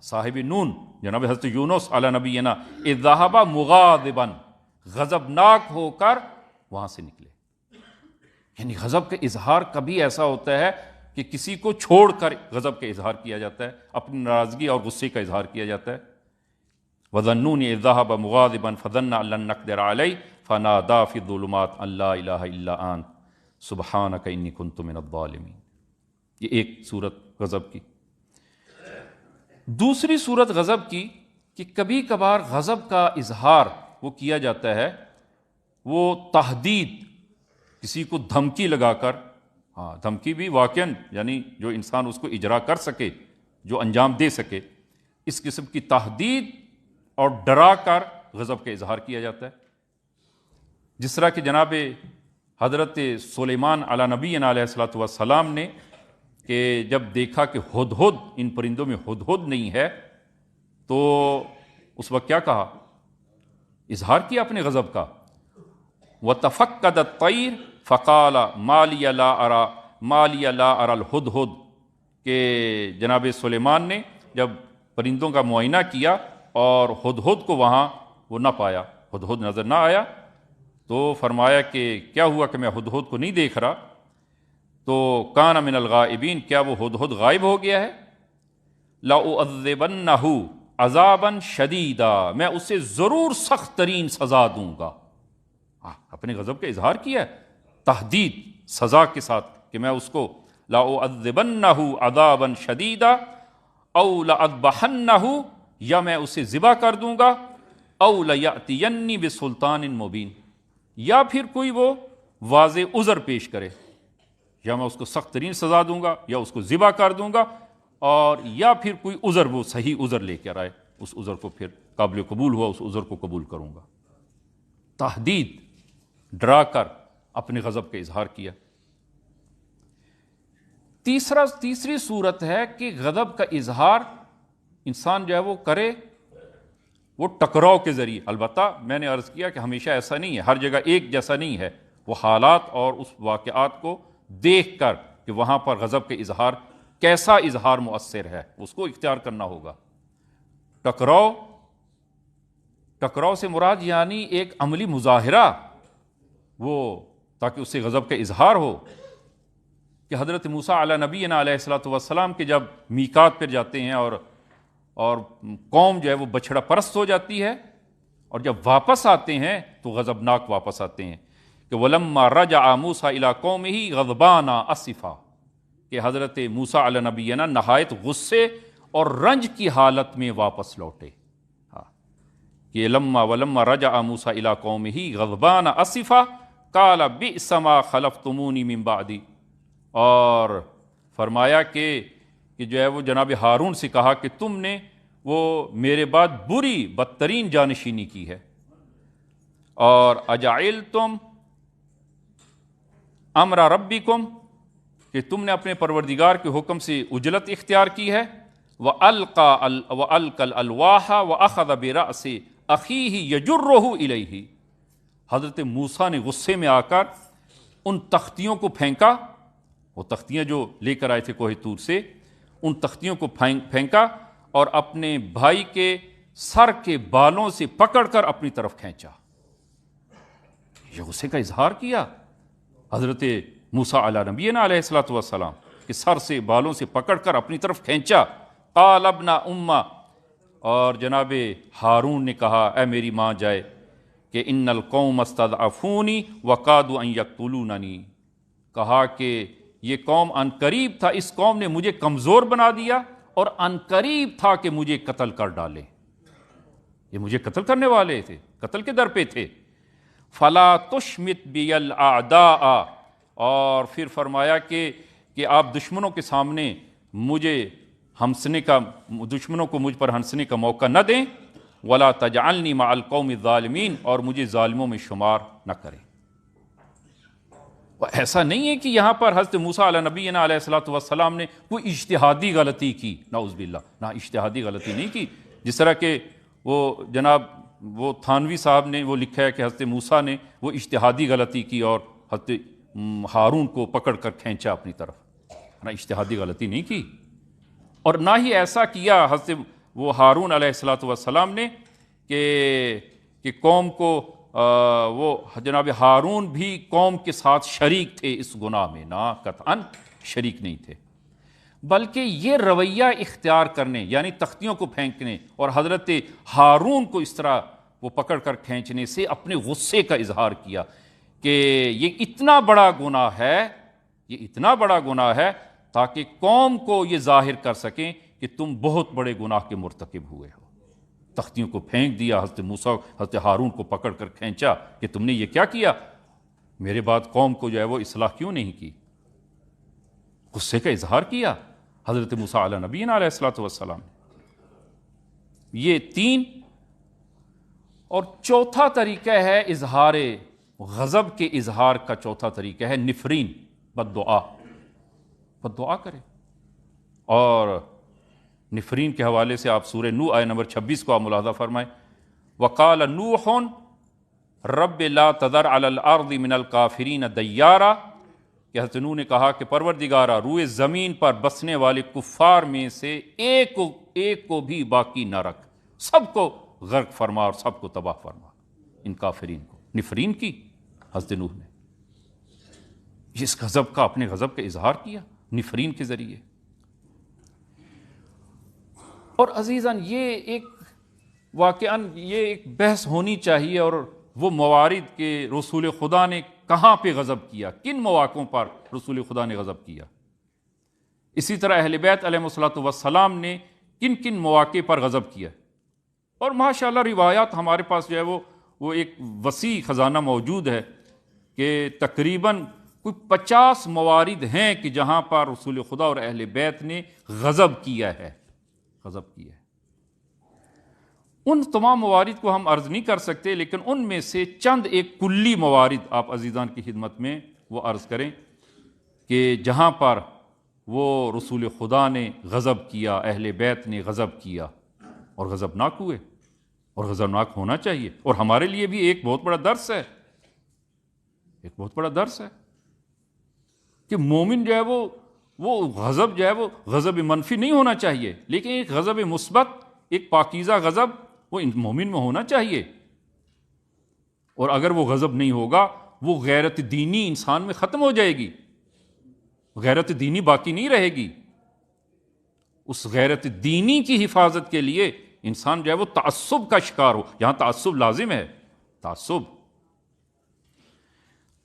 [SPEAKER 1] صاحب نون جناب حضرت یونس علی نبینا، اذ ذہب مغاضبا، غضبناک ہو کر وہاں سے نکلے۔ یعنی غضب کا اظہار کبھی ایسا ہوتا ہے کہ کسی کو چھوڑ کر غضب کا اظہار کیا جاتا ہے، اپنی ناراضگی اور غصے کا اظہار کیا جاتا ہے۔ وَظَنُّونِي إِذْ ذَهَبَ مُغَاضِبًا فَظَنَّ أَن لَّن نَّقْدِرَ عَلَيْهِ فَنَادَىٰ فِي الظُّلُمَاتِ أَن لَّا إِلَٰهَ إِلَّا أَنتَ سُبْحَانَكَ إِنِّي كُنتُ مِنَ الظَّالِمِينَ۔ یہ ایک صورت غضب کی۔ دوسری صورت غضب کی کہ کبھی کبھار غضب کا اظہار وہ کیا جاتا ہے، وہ تہدید، کسی کو دھمکی لگا کر، دھمکی بھی واقعاً یعنی جو انسان اس کو اجرا کر سکے، جو انجام دے سکے، اس قسم کی تہدید اور ڈرا کر غضب کا اظہار کیا جاتا ہے۔ جس طرح کہ جناب حضرت سلیمان علی نبی علیہ الصلوۃ والسلام نے کہ جب دیکھا کہ ہدہد، ان پرندوں میں ہدہد نہیں ہے، تو اس وقت کیا کہا؟ اظہار کیا اپنے غضب کا۔ وَتَفَقَّدَ الطَّيْرَ فَقَالَ مَا لِيَ لَا أَرَى الْهُدْهُدْ، کہ جناب سلیمان نے جب پرندوں کا معائنہ کیا اور ہدہد کو وہاں وہ نہ پایا، ہدہد نظر نہ آیا، تو فرمایا کہ کیا ہوا کہ میں ہدہد کو نہیں دیکھ رہا؟ تو کان من الغائبین، کیا وہ ہدہد غائب ہو گیا ہے؟ لَأُعَذِّبَنَّهُ عَذَابًا شَدِيدًا، میں اسے ضرور سخت ترین سزا دوں گا۔ اپنے غضب کا اظہار کیا ہے تہدید سزا کے ساتھ کہ میں اس کو لَأُعَذِّبَنَّهُ عَذَابًا شَدِيدًا أَوْ لَأَذْبَحَنَّهُ، یا میں اسے ذبح کر دوں گا، أَوْ لَيَأْتِيَنِّي بِسُلْطَانٍ مُبِينٍ، یا پھر کوئی وہ واضح عذر پیش کرے، یا میں اس کو سخت ترین سزا دوں گا یا اس کو ذبح کر دوں گا، اور یا پھر کوئی عذر، وہ صحیح عذر لے کر آئے، اس عذر کو پھر قابل قبول ہوا، اس عذر کو قبول کروں گا۔ تہدید، ڈرا کر اپنے غضب کا اظہار کیا۔ تیسری صورت ہے کہ غضب کا اظہار انسان جو ہے وہ کرے وہ ٹکراؤ کے ذریعے۔ البتہ میں نے عرض کیا کہ ہمیشہ ایسا نہیں ہے، ہر جگہ ایک جیسا نہیں ہے، وہ حالات اور اس واقعات کو دیکھ کر کہ وہاں پر غضب کے اظہار کیسا اظہار مؤثر ہے اس کو اختیار کرنا ہوگا۔ ٹکراؤ سے مراد یعنی ایک عملی مظاہرہ، وہ تاکہ اس سے غضب کا اظہار ہو، کہ حضرت موسیٰ علی نبینا علیہ الصلوۃ والسلام کے جب میقات پر جاتے ہیں اور قوم جو ہے وہ بچھڑا پرست ہو جاتی ہے، اور جب واپس آتے ہیں تو غضبناک واپس آتے ہیں، کہ وَلَمَّا رَجَعَ مُوسَىٰ إِلَىٰ قَوْمِهِ غَضْبَانًا أَسِفًا، کہ حضرت موسیٰ علی نبینا نہایت غصے اور رنج کی حالت میں واپس لوٹے۔ کہ وَلَمَّا رَجَعَ مُوسَىٰ إِلَىٰ قَوْمِهِ غَضْبَانًا أَسِفًا قَالَ بِئْسَ مَا خَلَفْتُمُونِي مِن بَعْدِي، اور فرمایا کہ جو ہے وہ جناب ہارون سے کہا کہ تم نے وہ میرے بعد بری بدترین جانشینی کی ہے، اور اجعلتم امر ربکم، کہ تم نے اپنے پروردگار کے حکم سے عجلت اختیار کی ہے، وَأَلْقَى الْأَلْوَاحَ وَأَخَذَ بِرَأْسِ أَخِيهِ يَجُرُّهُ إِلَيْهِ، حضرت موسیٰ نے غصے میں آ کر ان تختیوں کو پھینکا، وہ تختیاں جو لے کر آئے تھے کوہ طور سے، ان تختیوں کو پھینکا اور اپنے بھائی کے سر کے بالوں سے پکڑ کر اپنی طرف کھینچا۔ یہ غصے کا اظہار کیا حضرت موسیٰ علی نبینا علیہ الصلوۃ والسلام، کہ سر سے بالوں سے پکڑ کر اپنی طرف کھینچا۔ قال ابن امہ، اور جناب ہارون نے کہا اے میری ماں جائے، کہ ان القوم استضعفونی وقادوا ان یقتلوننی، کہا کہ یہ قوم عنقریب تھا، اس قوم نے مجھے کمزور بنا دیا اور عنقریب تھا کہ مجھے قتل کر ڈالے، یہ مجھے قتل کرنے والے تھے، قتل کے در پہ تھے۔ فلا تشمت بی الاعداء، اور پھر فرمایا کہ آپ دشمنوں کے سامنے مجھے ہنسنے کا، دشمنوں کو مجھ پر ہنسنے کا موقع نہ دیں، ولا تجعلنی مع القوم الظالمین، اور مجھے ظالموں میں شمار نہ کریں۔ ایسا نہیں ہے کہ یہاں پر حضرت موسیٰ علی نبینا علیہ الصلوۃ والسلام نے کوئی اجتہادی غلطی کی، نعوذ باللہ، نہ اجتہادی غلطی نہیں کی، جس طرح کہ وہ جناب وہ تھانوی صاحب نے وہ لکھا ہے کہ حضرت موسیٰ نے وہ اجتہادی غلطی کی اور حضرت ہارون کو پکڑ کر کھینچا اپنی طرف، نہ اجتہادی غلطی نہیں کی، اور نہ ہی ایسا کیا حضرت وہ ہارون علیہ الصلوۃ والسلام نے کہ قوم کو وہ جناب ہارون بھی قوم کے ساتھ شریک تھے اس گناہ میں، نہ قطعاً شریک نہیں تھے، بلکہ یہ رویہ اختیار کرنے، یعنی تختیوں کو پھینکنے اور حضرت ہارون کو اس طرح وہ پکڑ کر کھینچنے سے اپنے غصے کا اظہار کیا کہ یہ اتنا بڑا گناہ ہے، یہ اتنا بڑا گناہ ہے تاکہ قوم کو یہ ظاہر کر سکیں کہ تم بہت بڑے گناہ کے مرتکب ہوئے ہو۔ تختیوں کو پھینک دیا، حضرت موسیٰ حضرت ہارون کو پکڑ کر کھینچا کہ تم نے یہ کیا کیا، میرے بعد قوم کو جو ہے وہ اصلاح کیوں نہیں کی، غصے کا اظہار کیا حضرت موسیٰ علی نبینا علیہ الصلوۃ والسلام۔ یہ تین، اور چوتھا طریقہ ہے اظہار غضب کے اظہار کا، چوتھا طریقہ ہے نفرین، بد دعا کرے۔ اور نفرین کے حوالے سے آپ سورہ نوح آیہ نمبر 26 کو آپ ملاحظہ فرمائیں، وَقَالَ نُوحٌ رَبِّ لَا تَذَرْ عَلَى الْأَرْضِ مِنَ الْكَافِرِينَ دَيَّارًا، کہ حضرت نوح نے کہا کہ پروردگارا روئے زمین پر بسنے والے کفار میں سے ایک کو بھی باقی نہ رکھ، سب کو غرق فرما اور سب کو تباہ فرما، ان کافرین کو۔ نفرین کی حضرت نوح نے، اس غضب کا، اپنے غضب کا اظہار کیا نفرین کے ذریعے۔ اور عزیزاً یہ ایک واقعاً یہ ایک بحث ہونی چاہیے، اور وہ موارد کہ رسول خدا نے کہاں پہ غضب کیا، کن مواقعوں پر رسول خدا نے غضب کیا، اسی طرح اہل بیت علیہ الصلوۃ والسلام نے کن کن مواقع پر غضب کیا، اور ماشاءاللہ روایات ہمارے پاس جو ہے وہ ایک وسیع خزانہ موجود ہے کہ تقریباً کوئی 50 موارد ہیں کہ جہاں پر رسول خدا اور اہل بیت نے غضب کیا ہے، غضب کیا ہے۔ ان تمام موارد کو ہم عرض نہیں کر سکتے، لیکن ان میں سے چند ایک کلی موارد آپ عزیزان کی خدمت میں وہ عرض کریں کہ جہاں پر وہ رسول خدا نے غضب کیا، اہل بیت نے غضب کیا اور غضبناک ہوئے، اور غضبناک ہونا چاہیے۔ اور ہمارے لیے بھی ایک بہت بڑا درس ہے، ایک بہت بڑا درس ہے کہ مومن جو ہے وہ غضب جو ہے وہ غضب منفی نہیں ہونا چاہیے، لیکن ایک غضب مثبت، ایک پاکیزہ غضب وہ مومن میں ہونا چاہیے۔ اور اگر وہ غضب نہیں ہوگا، وہ غیرت دینی انسان میں ختم ہو جائے گی، غیرت دینی باقی نہیں رہے گی۔ اس غیرت دینی کی حفاظت کے لیے انسان جو ہے وہ تعصب کا شکار ہو، یہاں تعصب لازم ہے، تعصب۔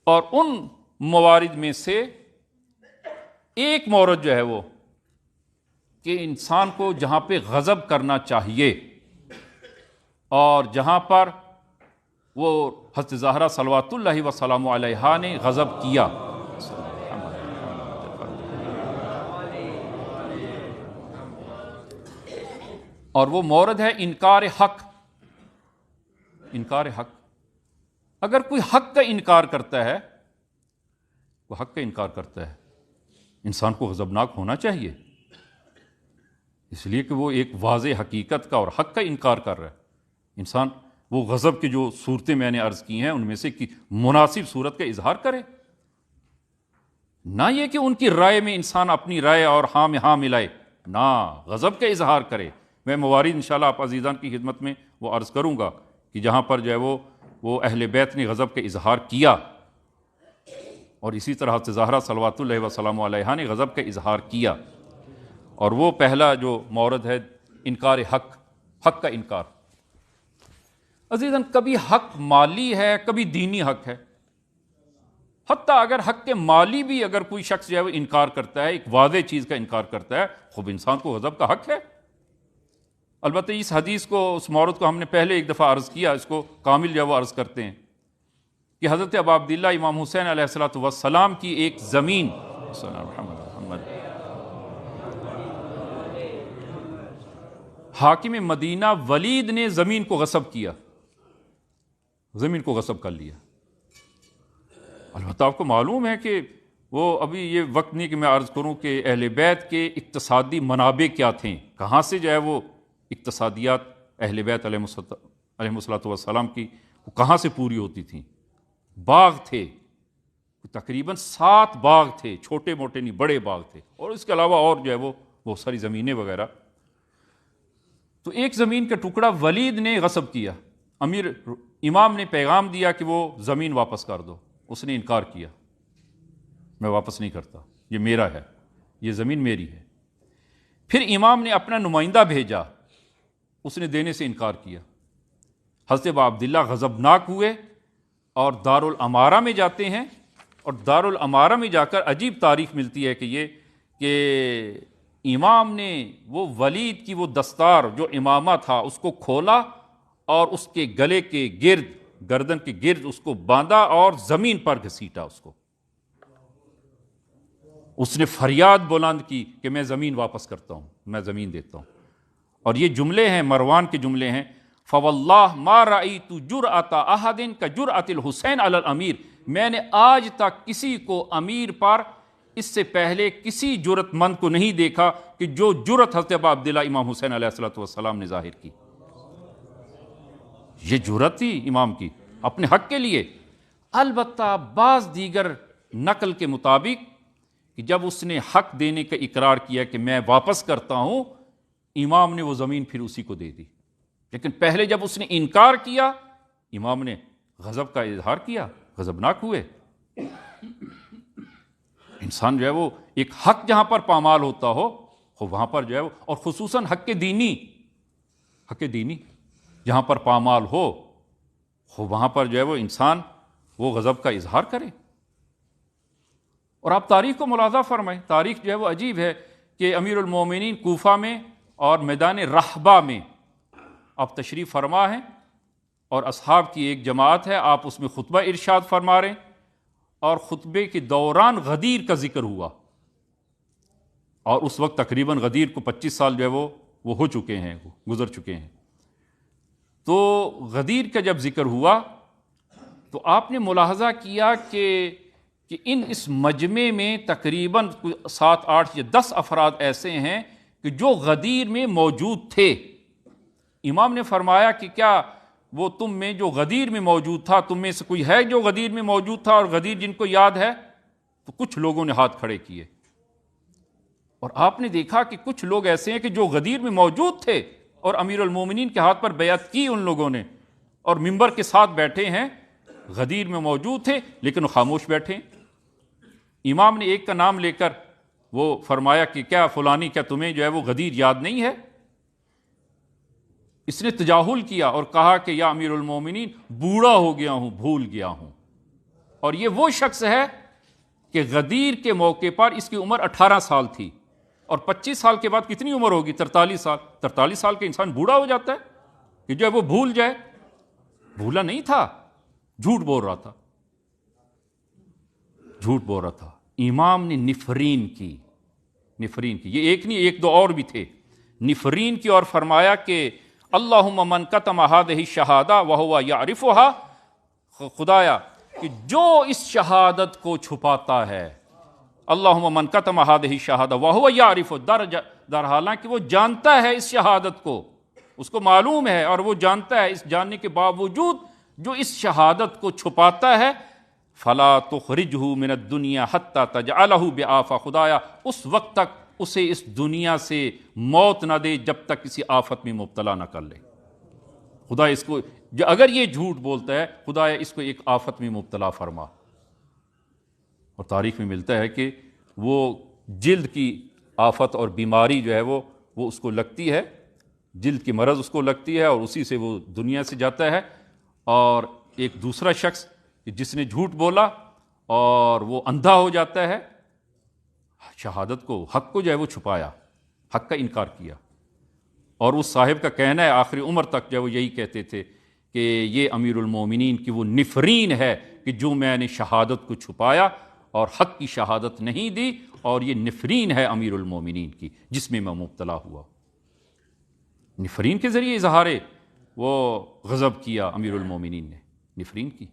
[SPEAKER 1] اور ان موارد میں سے ایک مورد جو ہے وہ کہ انسان کو جہاں پہ غضب کرنا چاہیے اور جہاں پر وہ حضرت زہرا صلوات اللہ وسلام علیہا نے غضب کیا، اور وہ مورد ہے انکار حق، انکار حق۔ اگر کوئی حق کا انکار کرتا ہے، وہ حق کا انکار کرتا ہے، انسان کو غضبناک ہونا چاہیے، اس لیے کہ وہ ایک واضح حقیقت کا اور حق کا انکار کر رہا ہے۔ انسان وہ غضب کی جو صورتیں میں نے عرض کی ہیں ان میں سے مناسب صورت کا اظہار کرے، نہ یہ کہ ان کی رائے میں انسان اپنی رائے اور ہاں میں ہاں ملائے، نہ، غضب کا اظہار کرے۔ میں موارد انشاءاللہ آپ عزیزان کی خدمت میں وہ عرض کروں گا کہ جہاں پر جو ہے وہ اہل بیت نے غضب کا اظہار کیا، اور اسی طرح سے زہرا صلوات اللہ وسلام علیہا نے غضب کا اظہار کیا۔ اور وہ پہلا جو مورد ہے انکار حق، حق کا انکار۔ عزیزاً، کبھی حق مالی ہے، کبھی دینی حق ہے۔ حتیٰ اگر حق کے مالی بھی اگر کوئی شخص جو ہے وہ انکار کرتا ہے، ایک واضح چیز کا انکار کرتا ہے، خوب انسان کو غضب کا حق ہے۔ البتہ اس حدیث کو، اس مورد کو ہم نے پہلے ایک دفعہ عرض کیا، اس کو کامل جو ہے وہ عرض کرتے ہیں کہ حضرت ابا عبداللہ امام حسین علیہ السلام کی ایک زمین، حاکم مدینہ ولید نے زمین کو غصب کیا، زمین کو غصب کر لیا۔ البتہ آپ کو معلوم ہے کہ وہ ابھی یہ وقت نہیں کہ میں عرض کروں کہ اہل بیت کے اقتصادی منابع کیا تھے، کہاں سے جو ہے وہ اقتصادیات اہل بیت علیہ السلام کی وہ کہاں سے پوری ہوتی تھیں۔ باغ تھے، تقریباً 7 باغ تھے، چھوٹے موٹے نہیں، بڑے باغ تھے، اور اس کے علاوہ اور جو ہے وہ بہت ساری زمینیں وغیرہ۔ تو ایک زمین کا ٹکڑا ولید نے غصب کیا، امام نے پیغام دیا کہ وہ زمین واپس کر دو، اس نے انکار کیا، میں واپس نہیں کرتا، یہ میرا ہے، یہ زمین میری ہے۔ پھر امام نے اپنا نمائندہ بھیجا، اس نے دینے سے انکار کیا۔ حضرت ابا عبداللہ غضبناک ہوئے اور دارالامارہ میں جاتے ہیں، اور دارالامارہ میں جا کر عجیب تاریخ ملتی ہے کہ امام نے وہ ولید کی وہ دستار جو امامہ تھا اس کو کھولا اور اس کے گلے کے گرد، گردن کے گرد اس کو باندھا اور زمین پر گھسیٹا اس کو۔ اس نے فریاد بلند کی کہ میں زمین واپس کرتا ہوں، میں زمین دیتا ہوں۔ اور یہ جملے ہیں مروان کے جملے ہیں، فواللہ ما رأیت جرأۃ احد کجرأۃ الحسین علی الامیر، میں نے آج تک کسی کو امیر پر اس سے پہلے کسی جرأت مند کو نہیں دیکھا کہ جو جرأت حضرت ابا عبداللہ امام حسین علیہ السلام نے ظاہر کی۔ یہ جرأت تھی امام کی اپنے حق کے لیے۔ البتہ بعض دیگر نقل کے مطابق کہ جب اس نے حق دینے کا اقرار کیا کہ میں واپس کرتا ہوں، امام نے وہ زمین پھر اسی کو دے دی۔ لیکن پہلے جب اس نے انکار کیا، امام نے غضب کا اظہار کیا، غضبناک ہوئے۔ انسان جو ہے وہ ایک حق جہاں پر پامال ہوتا ہو وہاں پر جو ہے وہ، اور خصوصاً حق دینی جہاں پر پامال ہو وہاں پر جو ہے وہ انسان وہ غضب کا اظہار کرے۔ اور آپ تاریخ کو ملاحظہ فرمائیں، تاریخ جو ہے وہ عجیب ہے کہ امیر المومنین کوفہ میں اور میدان رحبہ میں آپ تشریف فرما ہیں، اور اصحاب کی ایک جماعت ہے، آپ اس میں خطبہ ارشاد فرما رہے ہیں، اور خطبے کے دوران غدیر کا ذکر ہوا، اور اس وقت تقریباً غدیر کو 25 سال جو ہے وہ ہو چکے ہیں، گزر چکے ہیں۔ تو غدیر کا جب ذکر ہوا تو آپ نے ملاحظہ کیا کہ اس مجمع میں تقریباً 7، 8 یا 10 افراد ایسے ہیں کہ جو غدیر میں موجود تھے۔ امام نے فرمایا کہ کیا وہ تم میں جو غدیر میں موجود تھا، تم میں سے کوئی ہے جو غدیر میں موجود تھا اور غدیر جن کو یاد ہے؟ تو کچھ لوگوں نے ہاتھ کھڑے کیے، اور آپ نے دیکھا کہ کچھ لوگ ایسے ہیں کہ جو غدیر میں موجود تھے اور امیر المومنین کے ہاتھ پر بیعت کی ان لوگوں نے، اور منبر کے ساتھ بیٹھے ہیں، غدیر میں موجود تھے لیکن وہ خاموش بیٹھے ہیں۔ امام نے ایک کا نام لے کر وہ فرمایا کہ کیا فلانی، کیا تمہیں جو ہے وہ غدیر یاد نہیں ہے؟ اس نے تجاہل کیا اور کہا کہ یا امیر المومنین، بوڑھا ہو گیا ہوں، بھول گیا ہوں۔ اور یہ وہ شخص ہے کہ غدیر کے موقع پر اس کی عمر 18 سال تھی، اور 25 سال کے بعد کتنی عمر ہوگی؟ 43 سال۔ 43 سال کے انسان بوڑھا ہو جاتا ہے کہ جو ہے وہ بھول جائے؟ بھولا نہیں تھا، جھوٹ بول رہا تھا، جھوٹ بول رہا تھا۔ امام نے نفرین کی، یہ ایک نہیں، ایک دو اور بھی تھے، نفرین کی، اور فرمایا کہ اللہم من کتم ہذہ الشہادہ وہو یعرفھا، خدایا کہ جو اس شہادت کو چھپاتا ہے، اللہم من کتم ہذہ الشہادہ وہو یعرف، در حالانکہ وہ جانتا ہے اس شہادت کو، اس کو معلوم ہے اور وہ جانتا ہے، اس جاننے کے باوجود جو اس شہادت کو چھپاتا ہے، فلا تخرجہ من الدنیا حتی تجعلہ بعافہ، خدایا اس وقت تک اسے اس دنیا سے موت نہ دے جب تک کسی آفت میں مبتلا نہ کر لے۔ خدا اس کو، اگر یہ جھوٹ بولتا ہے، خدایا اس کو ایک آفت میں مبتلا فرما۔ اور تاریخ میں ملتا ہے کہ وہ جلد کی آفت اور بیماری جو ہے وہ اس کو لگتی ہے، جلد کی مرض اس کو لگتی ہے، اور اسی سے وہ دنیا سے جاتا ہے۔ اور ایک دوسرا شخص جس نے جھوٹ بولا اور وہ اندھا ہو جاتا ہے، شہادت کو، حق کو جو ہے وہ چھپایا، حق کا انکار کیا، اور اس صاحب کا کہنا ہے آخری عمر تک جو ہے وہ یہی کہتے تھے کہ یہ امیر المومنین کی وہ نفرین ہے کہ جو میں نے شہادت کو چھپایا اور حق کی شہادت نہیں دی، اور یہ نفرین ہے امیر المومنین کی جس میں مبتلا ہوا۔ نفرین کے ذریعے اظہار وہ غضب کیا امیر المومنین نے، نفرین کی۔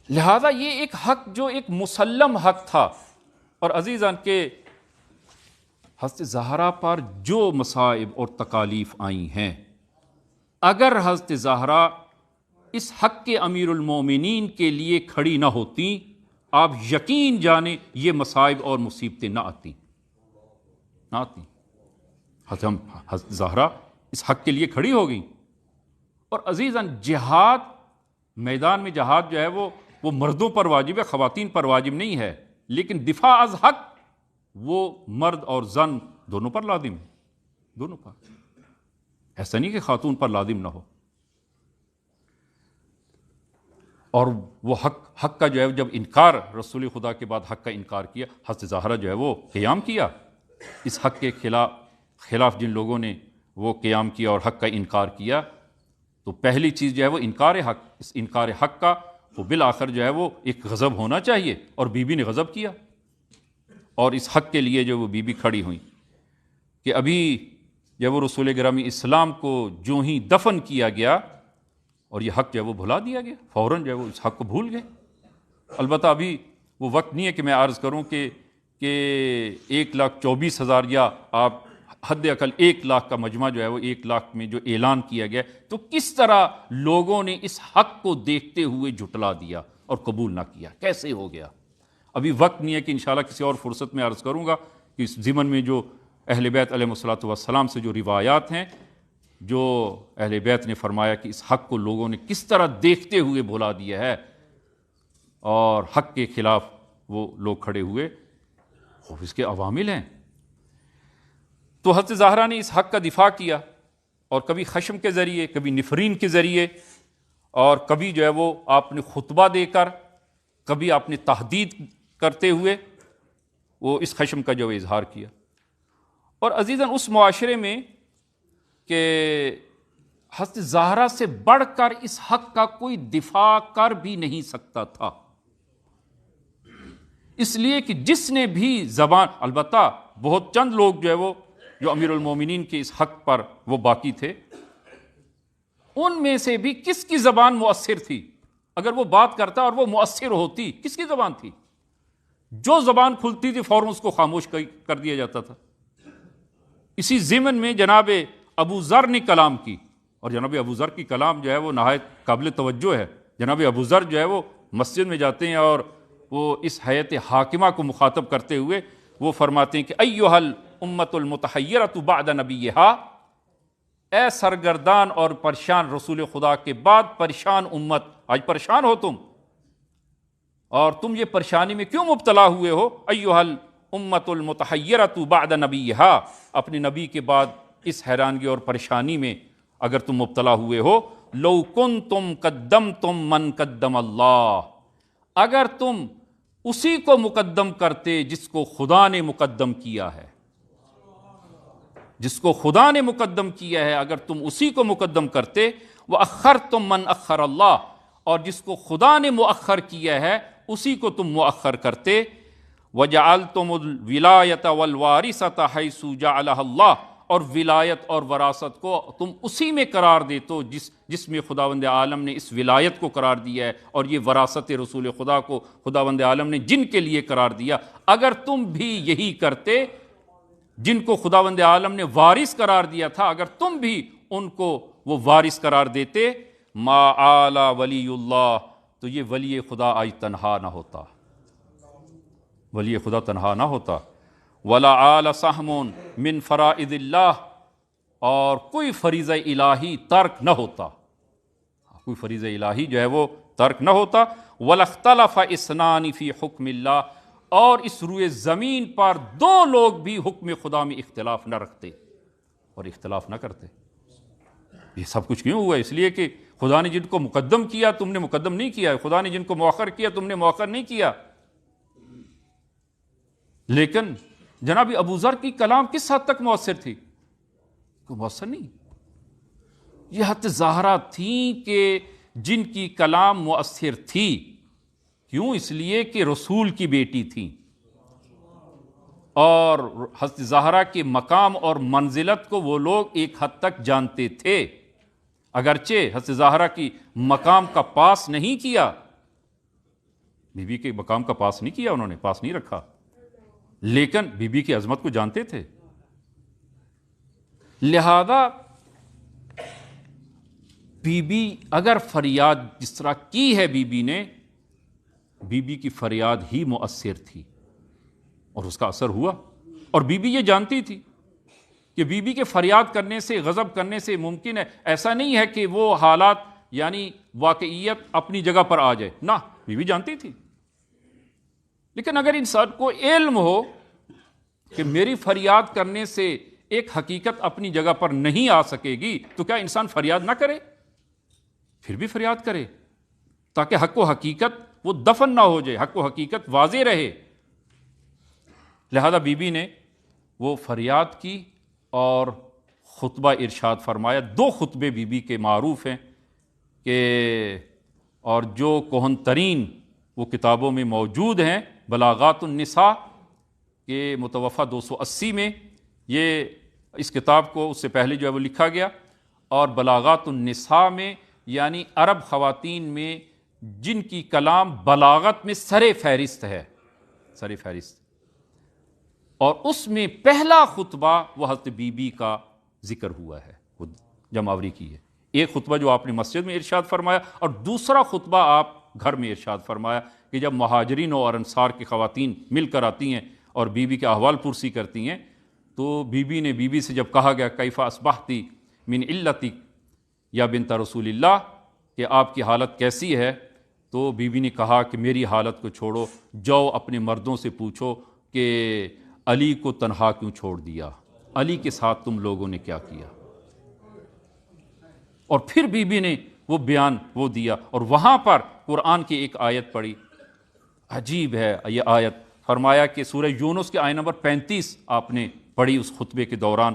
[SPEAKER 1] لہذا یہ ایک حق جو ایک مسلم حق تھا، اور عزیزان کہ حضرت زہرا پر جو مصائب اور تکالیف آئی ہیں، اگر حضرت زہرا اس حق کے امیر المومنین کے لیے کھڑی نہ ہوتی، آپ یقین جانیں یہ مصائب اور مصیبتیں نہ آتی۔ حضرت زہرا اس حق کے لیے کھڑی ہو گئی۔ اور عزیزاً جہاد، میدان میں جہاد جو ہے وہ مردوں پر واجب ہے، خواتین پر واجب نہیں ہے، لیکن دفاع از حق وہ مرد اور زن دونوں پر لازم ہے، دونوں پر۔ ایسا نہیں کہ خاتون پر لازم نہ ہو۔ اور وہ حق کا جو ہے جب انکار، رسول خدا کے بعد حق کا انکار کیا، حضرت زہرا جو ہے وہ قیام کیا اس حق کے خلاف جن لوگوں نے وہ قیام کیا اور حق کا انکار کیا، تو پہلی چیز جو ہے وہ انکار حق۔ اس انکار حق کا وہ بالآخر جو ہے وہ ایک غضب ہونا چاہیے، اور بی بی نے غضب کیا، اور اس حق کے لیے جو وہ بی بی کھڑی ہوئی کہ ابھی جب وہ رسول گرامی اسلام کو جو ہی دفن کیا گیا اور یہ حق جو ہے وہ بھلا دیا گیا، فوراً جو ہے وہ اس حق کو بھول گئے۔ البتہ ابھی وہ وقت نہیں ہے کہ میں عرض کروں کہ 1,24,000 یا آپ حد اقل 1 لاکھ کا مجمع جو ہے وہ 1 لاکھ میں جو اعلان کیا گیا، تو کس طرح لوگوں نے اس حق کو دیکھتے ہوئے جھٹلا دیا اور قبول نہ کیا، کیسے ہو گیا۔ ابھی وقت نہیں ہے کہ انشاءاللہ کسی اور فرصت میں عرض کروں گا کہ اس ضمن میں جو اہل بیت علیہ الصلوۃ والسلام سے جو روایات ہیں، جو اہل بیت نے فرمایا کہ اس حق کو لوگوں نے کس طرح دیکھتے ہوئے بھلا دیا ہے، اور حق کے خلاف وہ لوگ کھڑے ہوئے، خوف اس کے عوامل ہیں۔ تو حضرت زہرا نے اس حق کا دفاع کیا، اور کبھی خشم کے ذریعے، کبھی نفرین کے ذریعے، اور کبھی جو ہے وہ آپ نے خطبہ دے کر، کبھی آپ نے تحدید کرتے ہوئے وہ اس خشم کا جو اظہار کیا۔ اور عزیزاً اس معاشرے میں کہ حضرت زہرا سے بڑھ کر اس حق کا کوئی دفاع کر بھی نہیں سکتا تھا، اس لیے کہ جس نے بھی زبان، البتہ بہت چند لوگ جو امیر المومنین کے اس حق پر وہ باقی تھے، ان میں سے بھی کس کی زبان مؤثر تھی؟ اگر وہ بات کرتا اور وہ مؤثر ہوتی، کس کی زبان تھی؟ جو زبان کھلتی تھی فوراً اس کو خاموش کر دیا جاتا تھا۔ اسی ضمن میں جناب ابو ذر نے کلام کی، اور جناب ابو ذر کی کلام وہ نہایت قابل توجہ ہے۔ جناب ابو ذر وہ مسجد میں جاتے ہیں اور وہ اس حیات حاکمہ کو مخاطب کرتے ہوئے وہ فرماتے ہیں کہ ایھا الامۃ المتحیرۃ بعد نبیھا، اے سرگردان اور پریشان رسول خدا کے بعد پریشان امت، آج پریشان ہو تم، اور تم یہ پریشانی میں کیوں مبتلا ہوئے ہو؟ ایھا الامۃ المتحیرۃ بعد نبیھا، اپنے نبی کے بعد اس حیرانگی اور پریشانی میں اگر تم مبتلا ہوئے ہو، لو کنتم قدمتم من قدم اللہ، اگر تم اسی کو مقدم کرتے جس کو خدا نے مقدم کیا ہے، جس کو خدا نے مقدم کیا ہے، اگر تم اسی کو مقدم کرتے، وَأَخَّرْتُم مَّنْ أَخَّرَ اللَّهُ، اور جس کو خدا نے مؤخر کیا ہے اسی کو تم مؤخر کرتے، وَجَعَلْتُمُ الْوِلَایَةَ وَالْوَارِثَةَ حَيْثُ جَعَلَهَا اللَّهُ، اور ولایت اور وراثت کو تم اسی میں قرار دیتے جس میں خداوند عالم نے اس ولایت کو قرار دیا ہے، اور یہ وراثت رسول خدا کو خداوند عالم نے جن کے لیے قرار دیا، اگر تم بھی یہی کرتے جن کو خداوند عالم نے وارث قرار دیا تھا، اگر تم بھی ان کو وہ وارث قرار دیتے، ما آل ولی اللہ، تو یہ ولی خدا آج تنہا نہ ہوتا، ولی خدا تنہا نہ ہوتا، ولا آل سہم من فرائض اللہ، اور کوئی فریضہ الہی ترک نہ ہوتا، کوئی فریضہ الہی وہ ترک نہ ہوتا، ولا اختلف اثنان فی حکم اللہ، اور اس روئے زمین پر دو لوگ بھی حکم خدا میں اختلاف نہ رکھتے اور اختلاف نہ کرتے۔ یہ سب کچھ کیوں ہوا؟ اس لیے کہ خدا نے جن کو مقدم کیا تم نے مقدم نہیں کیا، خدا نے جن کو مؤخر کیا تم نے مؤخر نہیں کیا۔ لیکن جناب ابو ذر کی کلام کس حد تک مؤثر تھی؟ کوئی مؤثر نہیں۔ یہ حضرت زہرا تھیں کہ جن کی کلام مؤثر تھی، کیوں؟ اس لیے کہ رسول کی بیٹی تھیں، اور حضرت زہرا کے مقام اور منزلت کو وہ لوگ ایک حد تک جانتے تھے، اگرچہ حضرت زہرا کی مقام کا پاس نہیں کیا، بی بی کے مقام کا پاس نہیں کیا، انہوں نے پاس نہیں رکھا، لیکن بی بی کی عظمت کو جانتے تھے۔ لہذا بی بی اگر فریاد جس طرح کی ہے بی بی نے، بی بی کی فریاد ہی مؤثر تھی اور اس کا اثر ہوا، اور بی بی یہ جانتی تھی کہ بی بی کے فریاد کرنے سے، غضب کرنے سے ممکن ہے، ایسا نہیں ہے کہ وہ حالات واقعیت اپنی جگہ پر آ جائے، نہ، بی بی جانتی تھی۔ لیکن اگر انسان کو علم ہو کہ میری فریاد کرنے سے ایک حقیقت اپنی جگہ پر نہیں آ سکے گی، تو کیا انسان فریاد نہ کرے؟ پھر بھی فریاد کرے، تاکہ حق و حقیقت وہ دفن نہ ہو جائے، حق و حقیقت واضح رہے۔ لہذا بی بی نے وہ فریاد کی اور خطبہ ارشاد فرمایا۔ دو خطبے بی بی کے معروف ہیں کہ اور جو کہن ترین وہ کتابوں میں موجود ہیں، بلاغات النساء کے متوفہ 280 میں یہ اس کتاب کو اس سے پہلے وہ لکھا گیا، اور بلاغات النساء میں یعنی عرب خواتین میں جن کی کلام بلاغت میں سر فہرست ہے، سر فہرست، اور اس میں پہلا خطبہ وہ حضرت بی بی کا ذکر ہوا ہے، وہ جماوری کی ہے۔ ایک خطبہ جو آپ نے مسجد میں ارشاد فرمایا، اور دوسرا خطبہ آپ گھر میں ارشاد فرمایا کہ جب مہاجرین اور انصار کی خواتین مل کر آتی ہیں اور بی بی کے احوال پرسی کرتی ہیں، تو بی بی سے جب کہا گیا کیف اصبحتی من علتی یا بنت رسول اللہ، کہ آپ کی حالت کیسی ہے، تو بی بی نے کہا کہ میری حالت کو چھوڑو، جاؤ اپنے مردوں سے پوچھو کہ علی کو تنہا کیوں چھوڑ دیا، علی کے ساتھ تم لوگوں نے کیا کیا۔ اور پھر بی بی نے وہ بیان وہ دیا، اور وہاں پر قرآن کی ایک آیت پڑھی، عجیب ہے یہ آیت، فرمایا کہ سورہ یونس کے آیت نمبر 35 آپ نے پڑھی اس خطبے کے دوران،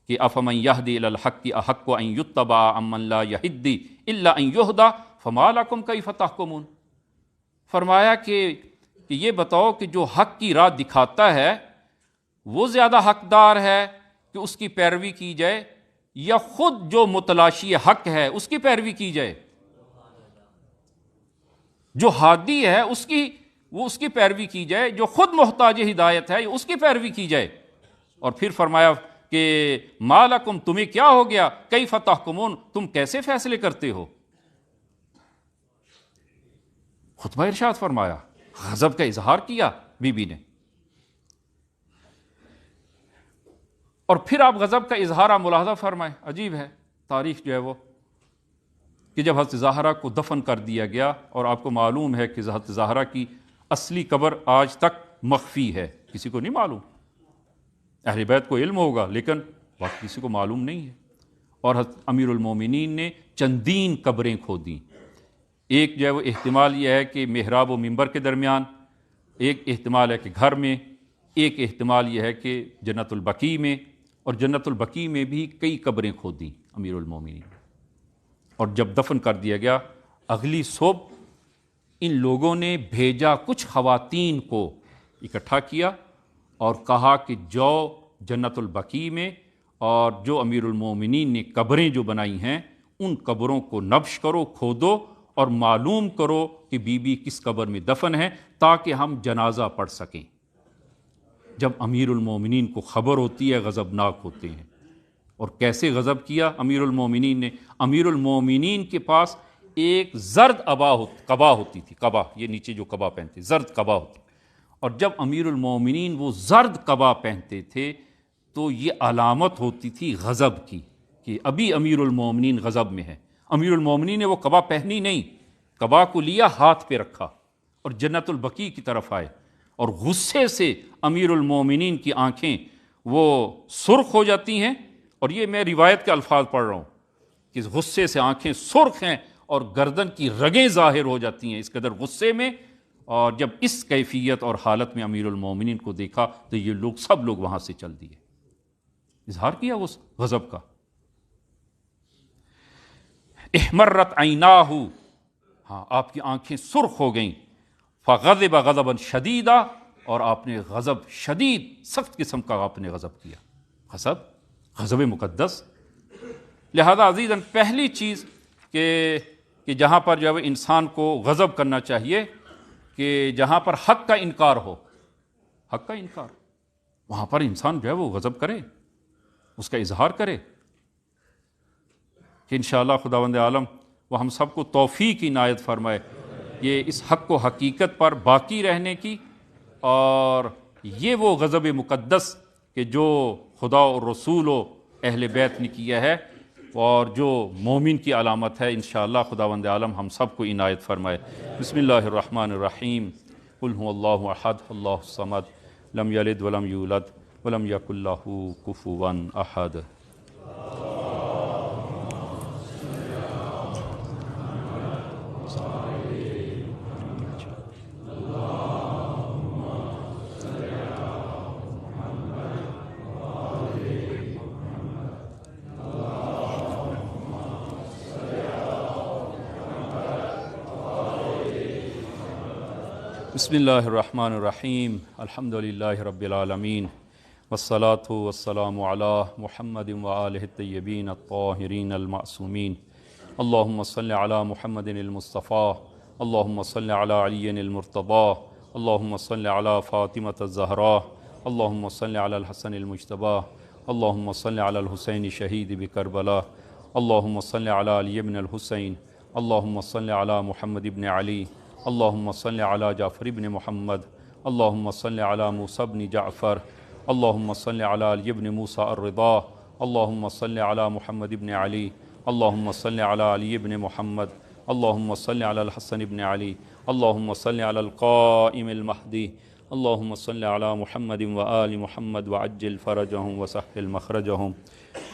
[SPEAKER 1] کہ افمن یہدی الی الحق احق ان یتبع امن لا یہدی الا ان یہدی فما لکم کیف تحکمون۔ فرمایا کہ یہ بتاؤ کہ جو حق کی راہ دکھاتا ہے وہ زیادہ حقدار ہے کہ اس کی پیروی کی جائے، یا خود جو متلاشی حق ہے اس کی پیروی کی جائے؟ جو ہادی ہے اس کی پیروی کی جائے، جو خود محتاج ہدایت ہے اس کی پیروی کی جائے۔ اور پھر فرمایا کہ ما لکم، تمہیں کیا ہو گیا، کیف تحکمون، تم کیسے فیصلے کرتے ہو؟ خطبہ ارشاد فرمایا، غضب کا اظہار کیا بی بی نے۔ اور پھر آپ غضب کا اظہار آپ ملاحظہ فرمائیں، عجیب ہے تاریخ جو ہے وہ، کہ جب حضرت زہرا کو دفن کر دیا گیا، اور آپ کو معلوم ہے کہ حضرت زہرا کی اصلی قبر آج تک مخفی ہے، کسی کو نہیں معلوم، اہل بیت کو علم ہوگا لیکن باقی کسی کو معلوم نہیں ہے۔ اور حضرت امیر المومنین نے چندین قبریں کھودیں۔ ایک جو ہے وہ احتمال یہ ہے کہ محراب و منبر کے درمیان، ایک احتمال ہے کہ گھر میں، ایک احتمال یہ ہے کہ جنت البقیع میں، اور جنت البقیع میں بھی کئی قبریں کھودیں امیر المومنین۔ اور جب دفن کر دیا گیا، اگلی صبح ان لوگوں نے بھیجا، کچھ خواتین کو اکٹھا کیا اور کہا کہ جاؤ جنت البقیع میں، اور جو امیر المومنین نے قبریں جو بنائی ہیں ان قبروں کو نبش کرو، کھودو، اور معلوم کرو کہ بی بی کس قبر میں دفن ہے، تاکہ ہم جنازہ پڑھ سکیں۔ جب امیر المومنین کو خبر ہوتی ہے غضبناک ہوتے ہیں۔ اور کیسے غضب کیا امیر المومنین نے؟ امیر المومنین کے پاس ایک زرد قبا ہوتی تھی، قبا، یہ نیچے جو قبا پہنتے، زرد قبا ہوتی، اور جب امیر المومنین وہ زرد قبا پہنتے تھے تو یہ علامت ہوتی تھی غضب کی، کہ ابھی امیر المومنین غضب میں ہے۔ امیر المومنین نے وہ قبا پہنی نہیں، قبا کو لیا، ہاتھ پہ رکھا اور جنت البقیع کی طرف آئے، اور غصے سے امیر المومنین کی آنکھیں وہ سرخ ہو جاتی ہیں، اور یہ میں روایت کے الفاظ پڑھ رہا ہوں کہ غصے سے آنکھیں سرخ ہیں اور گردن کی رگیں ظاہر ہو جاتی ہیں اس قدر غصے میں۔ اور جب اس کیفیت اور حالت میں امیر المومنین کو دیکھا تو یہ لوگ سب لوگ وہاں سے چل دیے، اظہار کیا اس غضب کا۔ احمرت عیناہ، ہاں آپ کی آنکھیں سرخ ہو گئیں، فغضب غضبا شدیدا، اور آپ نے غضب شدید، سخت قسم کا آپ نے غضب کیا، غضب مقدس۔ لہذا عزیزاً پہلی چیز کہ جہاں پر جو ہے انسان کو غضب کرنا چاہیے، کہ جہاں پر حق کا انکار ہو، حق کا انکار، وہاں پر انسان جو ہے وہ غضب کرے، اس کا اظہار کرے، کہ انشاءاللہ خداوند عالم وہ ہم سب کو توفیق عنایت فرمائے یہ اس حق و حقیقت پر باقی رہنے کی، اور یہ وہ غضب مقدس کہ جو خدا اور رسول و اہل بیت نے کیا ہے، اور جو مومن کی علامت ہے، انشاءاللہ خداوند عالم ہم سب کو عنایت فرمائے۔ بسم اللہ الرحمن الرحیم، قل هو اللہ احد اللہ الصمد لم یلد ولم یولد ولم یکن لہ کفوا احد۔ بسم اللہ الرحمن الرحیم، الحمد للہ رب العالمین، والصلاة والسلام علی محمد وآلہ الطیبین الطاہرین المعصومین، اللہم صل علی محمد المصطفیٰ، اللہم صل علی علی المرتضیٰ، اللہم صل علی فاطمہ الزہراء، اللہم صل علی الحسن المجتبیٰ، اللہم صل علی الحسین شہید بکربلا، اللہم صل علی علی بن الحسین، اللہم صل علی محمد بن علی، اللہم صل علی جعفر بن محمد، اللہم صل علی موسیٰ بن جعفر، اللہم صل علی علی بن موسیٰ الرضا، اللہم صل علی محمد بن علی، اللہم صل علی علی بن محمد، اللہم صل علی الحسن بن علی، اللہم صل علی القائم المہدی، اللہم صل علی محمد وآل محمد وعجل فرجہم وسہل مخرجہم۔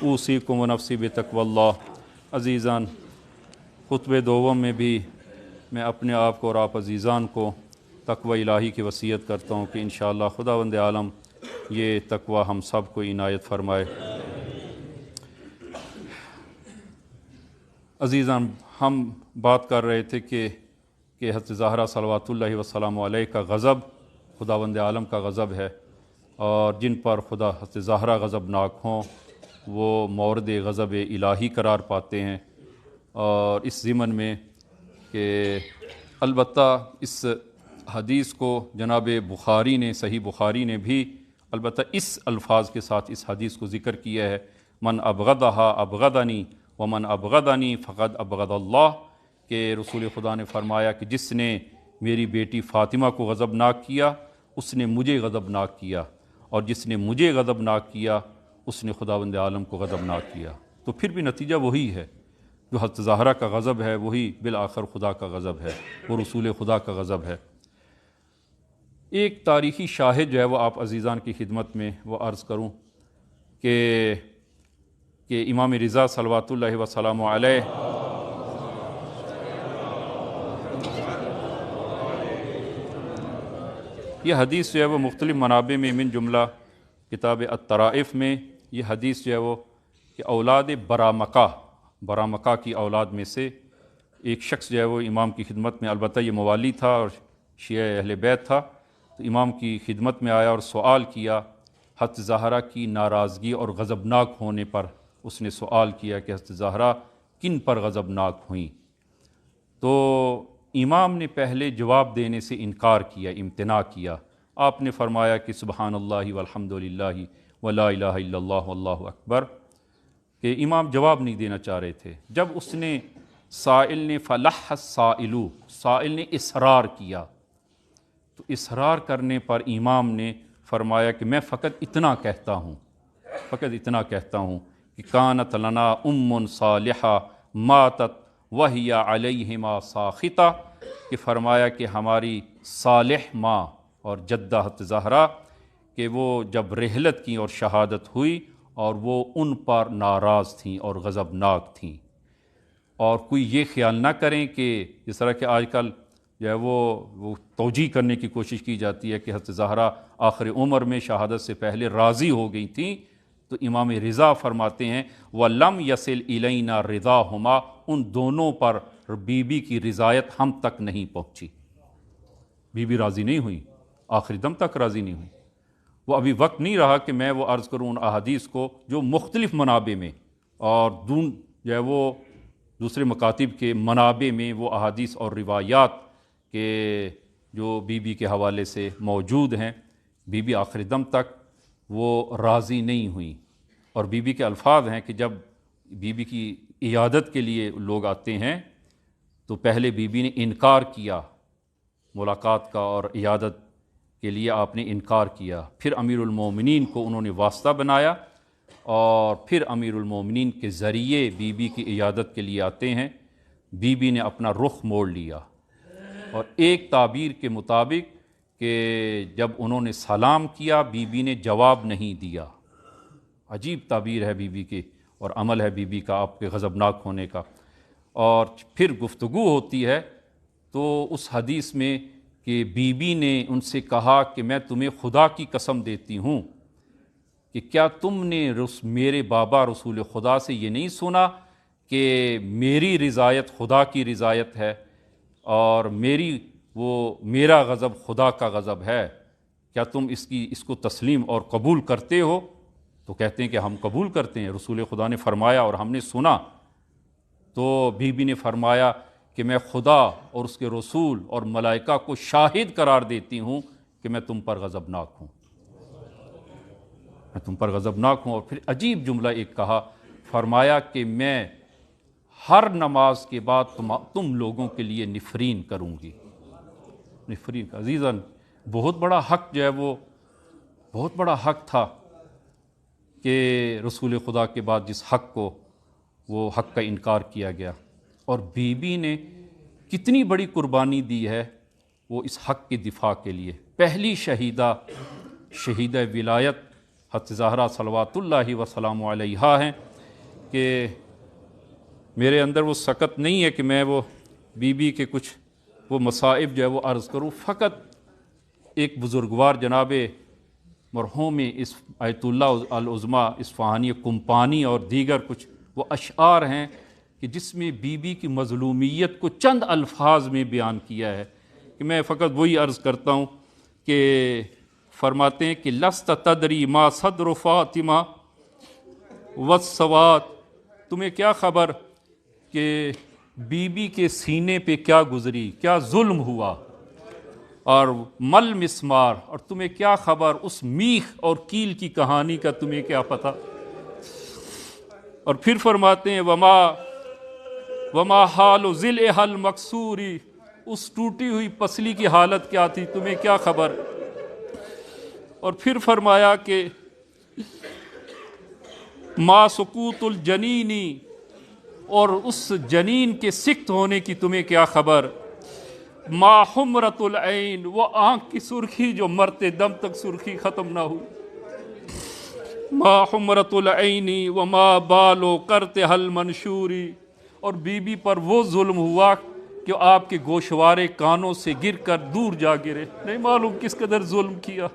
[SPEAKER 1] اوصیکم ونفسی بتقوی اللہ۔ عزیزان، خطبہ دوم میں بھی میں اپنے آپ کو اور آپ عزیزان کو تقوی الہی کی وصیت کرتا ہوں کہ انشاءاللہ خداوند عالم یہ تقوی ہم سب کو عنایت فرمائے۔ عزیزان، ہم بات کر رہے تھے کہ حضرت زہرا صلوات اللہ وسلام علیہ کا غضب خداوند عالم کا غضب ہے، اور جن پر خدا حضرت زہرا غضبناک ہوں وہ مورد غضب الہی قرار پاتے ہیں۔ اور اس ضمن میں کہ البتہ اس حدیث کو جناب بخاری نے، صحیح بخاری نے بھی البتہ اس الفاظ کے ساتھ اس حدیث کو ذکر کیا ہے، من ابغضہا ابغضنی ومن ابغضنی فقد ابغض اللہ، کہ رسول خدا نے فرمایا کہ جس نے میری بیٹی فاطمہ کو غضبناک کیا اس نے مجھے غضبناک کیا، اور جس نے مجھے غضبناک کیا اس نے خداوند عالم کو غضبناک کیا۔ تو پھر بھی نتیجہ وہی ہے، جو حضرت زہرا کا غضب ہے وہی بالآخر خدا کا غضب ہے، وہ رسول خدا کا غضب ہے۔ ایک تاریخی شاہد جو ہے وہ آپ عزیزان کی خدمت میں وہ عرض کروں کہ امام رضا صلوات اللہ وسلام علیہ یہ حدیث جو ہے وہ مختلف منابع میں من جملہ کتاب الطرائف میں یہ حدیث جو ہے وہ کہ اولاد برامکہ کی اولاد میں سے ایک شخص جو ہے وہ امام کی خدمت میں، البتہ یہ موالی تھا اور شیعہ اہل بیت تھا، تو امام کی خدمت میں آیا اور سوال کیا حضرت زہرا کی ناراضگی اور غضبناک ہونے پر۔ اس نے سوال کیا کہ حضرت زہرا کن پر غضبناک ہوئیں؟ تو امام نے پہلے جواب دینے سے انکار کیا، امتناع کیا۔ آپ نے فرمایا کہ سبحان اللہ والحمد للہ ولا الہ الا اللہ واللہ اکبر، کہ امام جواب نہیں دینا چاہ رہے تھے۔ جب اس نے سائل نے فلح سائل نے اصرار کیا، تو اصرار کرنے پر امام نے فرمایا کہ میں فقط اتنا کہتا ہوں کہ کانت لنا ام صالحہ ماتت وہی علیہما ساخطہ، کہ فرمایا کہ ہماری صالح ماں اور جدہ حضرت زہرا کہ وہ جب رحلت کی اور شہادت ہوئی اور وہ ان پر ناراض تھیں اور غضبناک تھیں۔ اور کوئی یہ خیال نہ کریں کہ جس طرح کہ آج کل جو ہے وہ توجیہ کرنے کی کوشش کی جاتی ہے کہ حضرت زہرا آخر عمر میں شہادت سے پہلے راضی ہو گئی تھیں، تو امام رضا فرماتے ہیں وَلَمْ يَصِلْ إِلَيْنَا رِضَاهُمَا، ان دونوں پر بی بی کی رضایت ہم تک نہیں پہنچی، بی بی راضی نہیں ہوئی، آخری دم تک راضی نہیں ہوئی۔ وہ ابھی وقت نہیں رہا کہ میں وہ عرض کروں ان احادیث کو جو مختلف منابع میں اور جو ہے وہ دوسرے مکاتب کے منابع میں وہ احادیث اور روایات کے جو بی بی کے حوالے سے موجود ہیں، بی بی آخری دم تک وہ راضی نہیں ہوئیں۔ اور بی بی کے الفاظ ہیں کہ جب بی بی کی عیادت کے لیے لوگ آتے ہیں تو پہلے بی بی نے انکار کیا ملاقات کا، اور عیادت کے لیے آپ نے انکار کیا، پھر امیر المومنین کو انہوں نے واسطہ بنایا، اور پھر امیر المومنین کے ذریعے بی بی کی عیادت کے لیے آتے ہیں۔ بی بی نے اپنا رخ موڑ لیا، اور ایک تعبیر کے مطابق کہ جب انہوں نے سلام کیا بی بی نے جواب نہیں دیا۔ عجیب تعبیر ہے بی بی کی، اور عمل ہے بی بی کا آپ کے غضبناک ہونے کا۔ اور پھر گفتگو ہوتی ہے تو اس حدیث میں کہ بی بی نے ان سے کہا کہ میں تمہیں خدا کی قسم دیتی ہوں کہ کیا تم نے میرے بابا رسول خدا سے یہ نہیں سنا کہ میری رضایت خدا کی رضایت ہے، اور میرا غضب خدا کا غضب ہے، کیا تم اس کو تسلیم اور قبول کرتے ہو؟ تو کہتے ہیں کہ ہم قبول کرتے ہیں، رسول خدا نے فرمایا اور ہم نے سنا۔ تو بی بی نے فرمایا کہ میں خدا اور اس کے رسول اور ملائکہ کو شاہد قرار دیتی ہوں کہ میں تم پر غضبناک ہوں، اور پھر عجیب جملہ ایک کہا، فرمایا کہ میں ہر نماز کے بعد تم لوگوں کے لیے نفرین کروں گی۔ نفرین کا عزیزاً بہت بڑا حق جو ہے وہ بہت بڑا حق تھا کہ رسول خدا کے بعد جس حق کو وہ حق کا انکار کیا گیا، اور بی بی نے کتنی بڑی قربانی دی ہے وہ اس حق کے دفاع کے لیے۔ پہلی شہیدہ ولایت حضرت زہرا صلوات اللہ وسلام علیہا ہیں، کہ میرے اندر وہ سکت نہیں ہے کہ میں وہ بی بی کے کچھ وہ مصائب جو ہے وہ عرض کروں۔ فقط ایک بزرگوار جناب مرحوم آیت اللہ العظمیٰ اصفہانی کمپانی اور دیگر کچھ وہ اشعار ہیں کہ جس میں بی بی کی مظلومیت کو چند الفاظ میں بیان کیا ہے، کہ میں فقط وہی عرض کرتا ہوں کہ فرماتے ہیں کہ لست تدری ما صدر فاطمہ والسوات، تمہیں کیا خبر کہ بی بی کے سینے پہ کیا گزری، کیا ظلم ہوا، اور مل مسمار، اور تمہیں کیا خبر اس میخ اور کیل کی کہانی کا، تمہیں کیا پتہ۔ اور پھر فرماتے ہیں وما حال ذلها المکسوری، اس ٹوٹی ہوئی پسلی کی حالت کیا تھی، تمہیں کیا خبر۔ اور پھر فرمایا کہ ما سقوط الجنینی، اور اس جنین کے سکت ہونے کی تمہیں کیا خبر۔ ما حمرت العین، وہ آنکھ کی سرخی جو مرتے دم تک سرخی ختم نہ ہوئی۔ ما حمرت العین وما بالو کرتہ المنشوری، اور بی بی پر وہ ظلم ہوا کہ آپ کے گوشوارے کانوں سے گر کر دور جا گرے، نہیں معلوم کس قدر ظلم کیا۔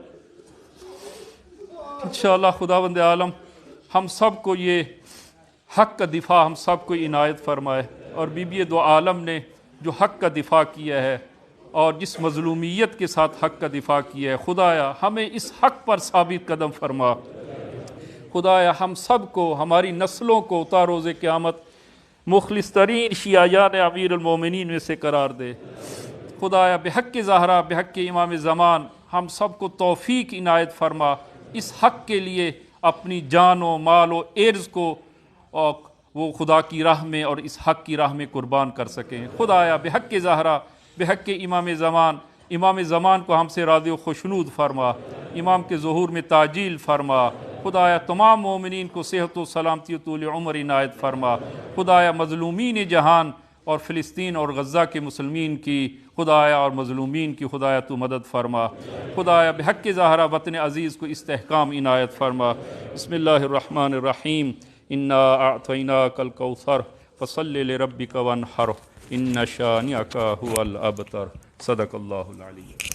[SPEAKER 1] انشاءاللہ خداوند عالم ہم سب کو یہ حق کا دفاع ہم سب کو عنایت فرمائے، اور بی بی دو عالم نے جو حق کا دفاع کیا ہے اور جس مظلومیت کے ساتھ حق کا دفاع کیا ہے، خدایا ہمیں اس حق پر ثابت قدم فرما۔ خدایا ہم سب کو، ہماری نسلوں کو تا روز قیامت مخلص ترین شیعیان امیر المومنین میں سے قرار دے۔ خدایا بحق زہرا، بحق امام زمان، ہم سب کو توفیق عنایت فرما، اس حق کے لیے اپنی جان و مال و عرض کو وہ خدا کی راہ میں اور اس حق کی راہ میں قربان کر سکیں۔ خدایا بحق زہرا، بحق امام زمان کو ہم سے راضی و خوشنود فرما، امام کے ظہور میں تعجیل فرما۔ خدایا تمام مومنین کو صحت و سلامتی و طول عمر عنایت فرما۔ خدایا مظلومین جہان اور فلسطین اور غزہ کے مسلمین کی خدایا اور مظلومین کی خدایا تو مدد فرما۔ خدایا بحق زہرا وطن عزیز کو استحکام عنایت فرما۔ بسم اللہ الرحمن الرحیم، انا اعطیناک الکوثر فصل لربک وانحر ان شانئک هو الابتر۔ صدق اللہ العلی۔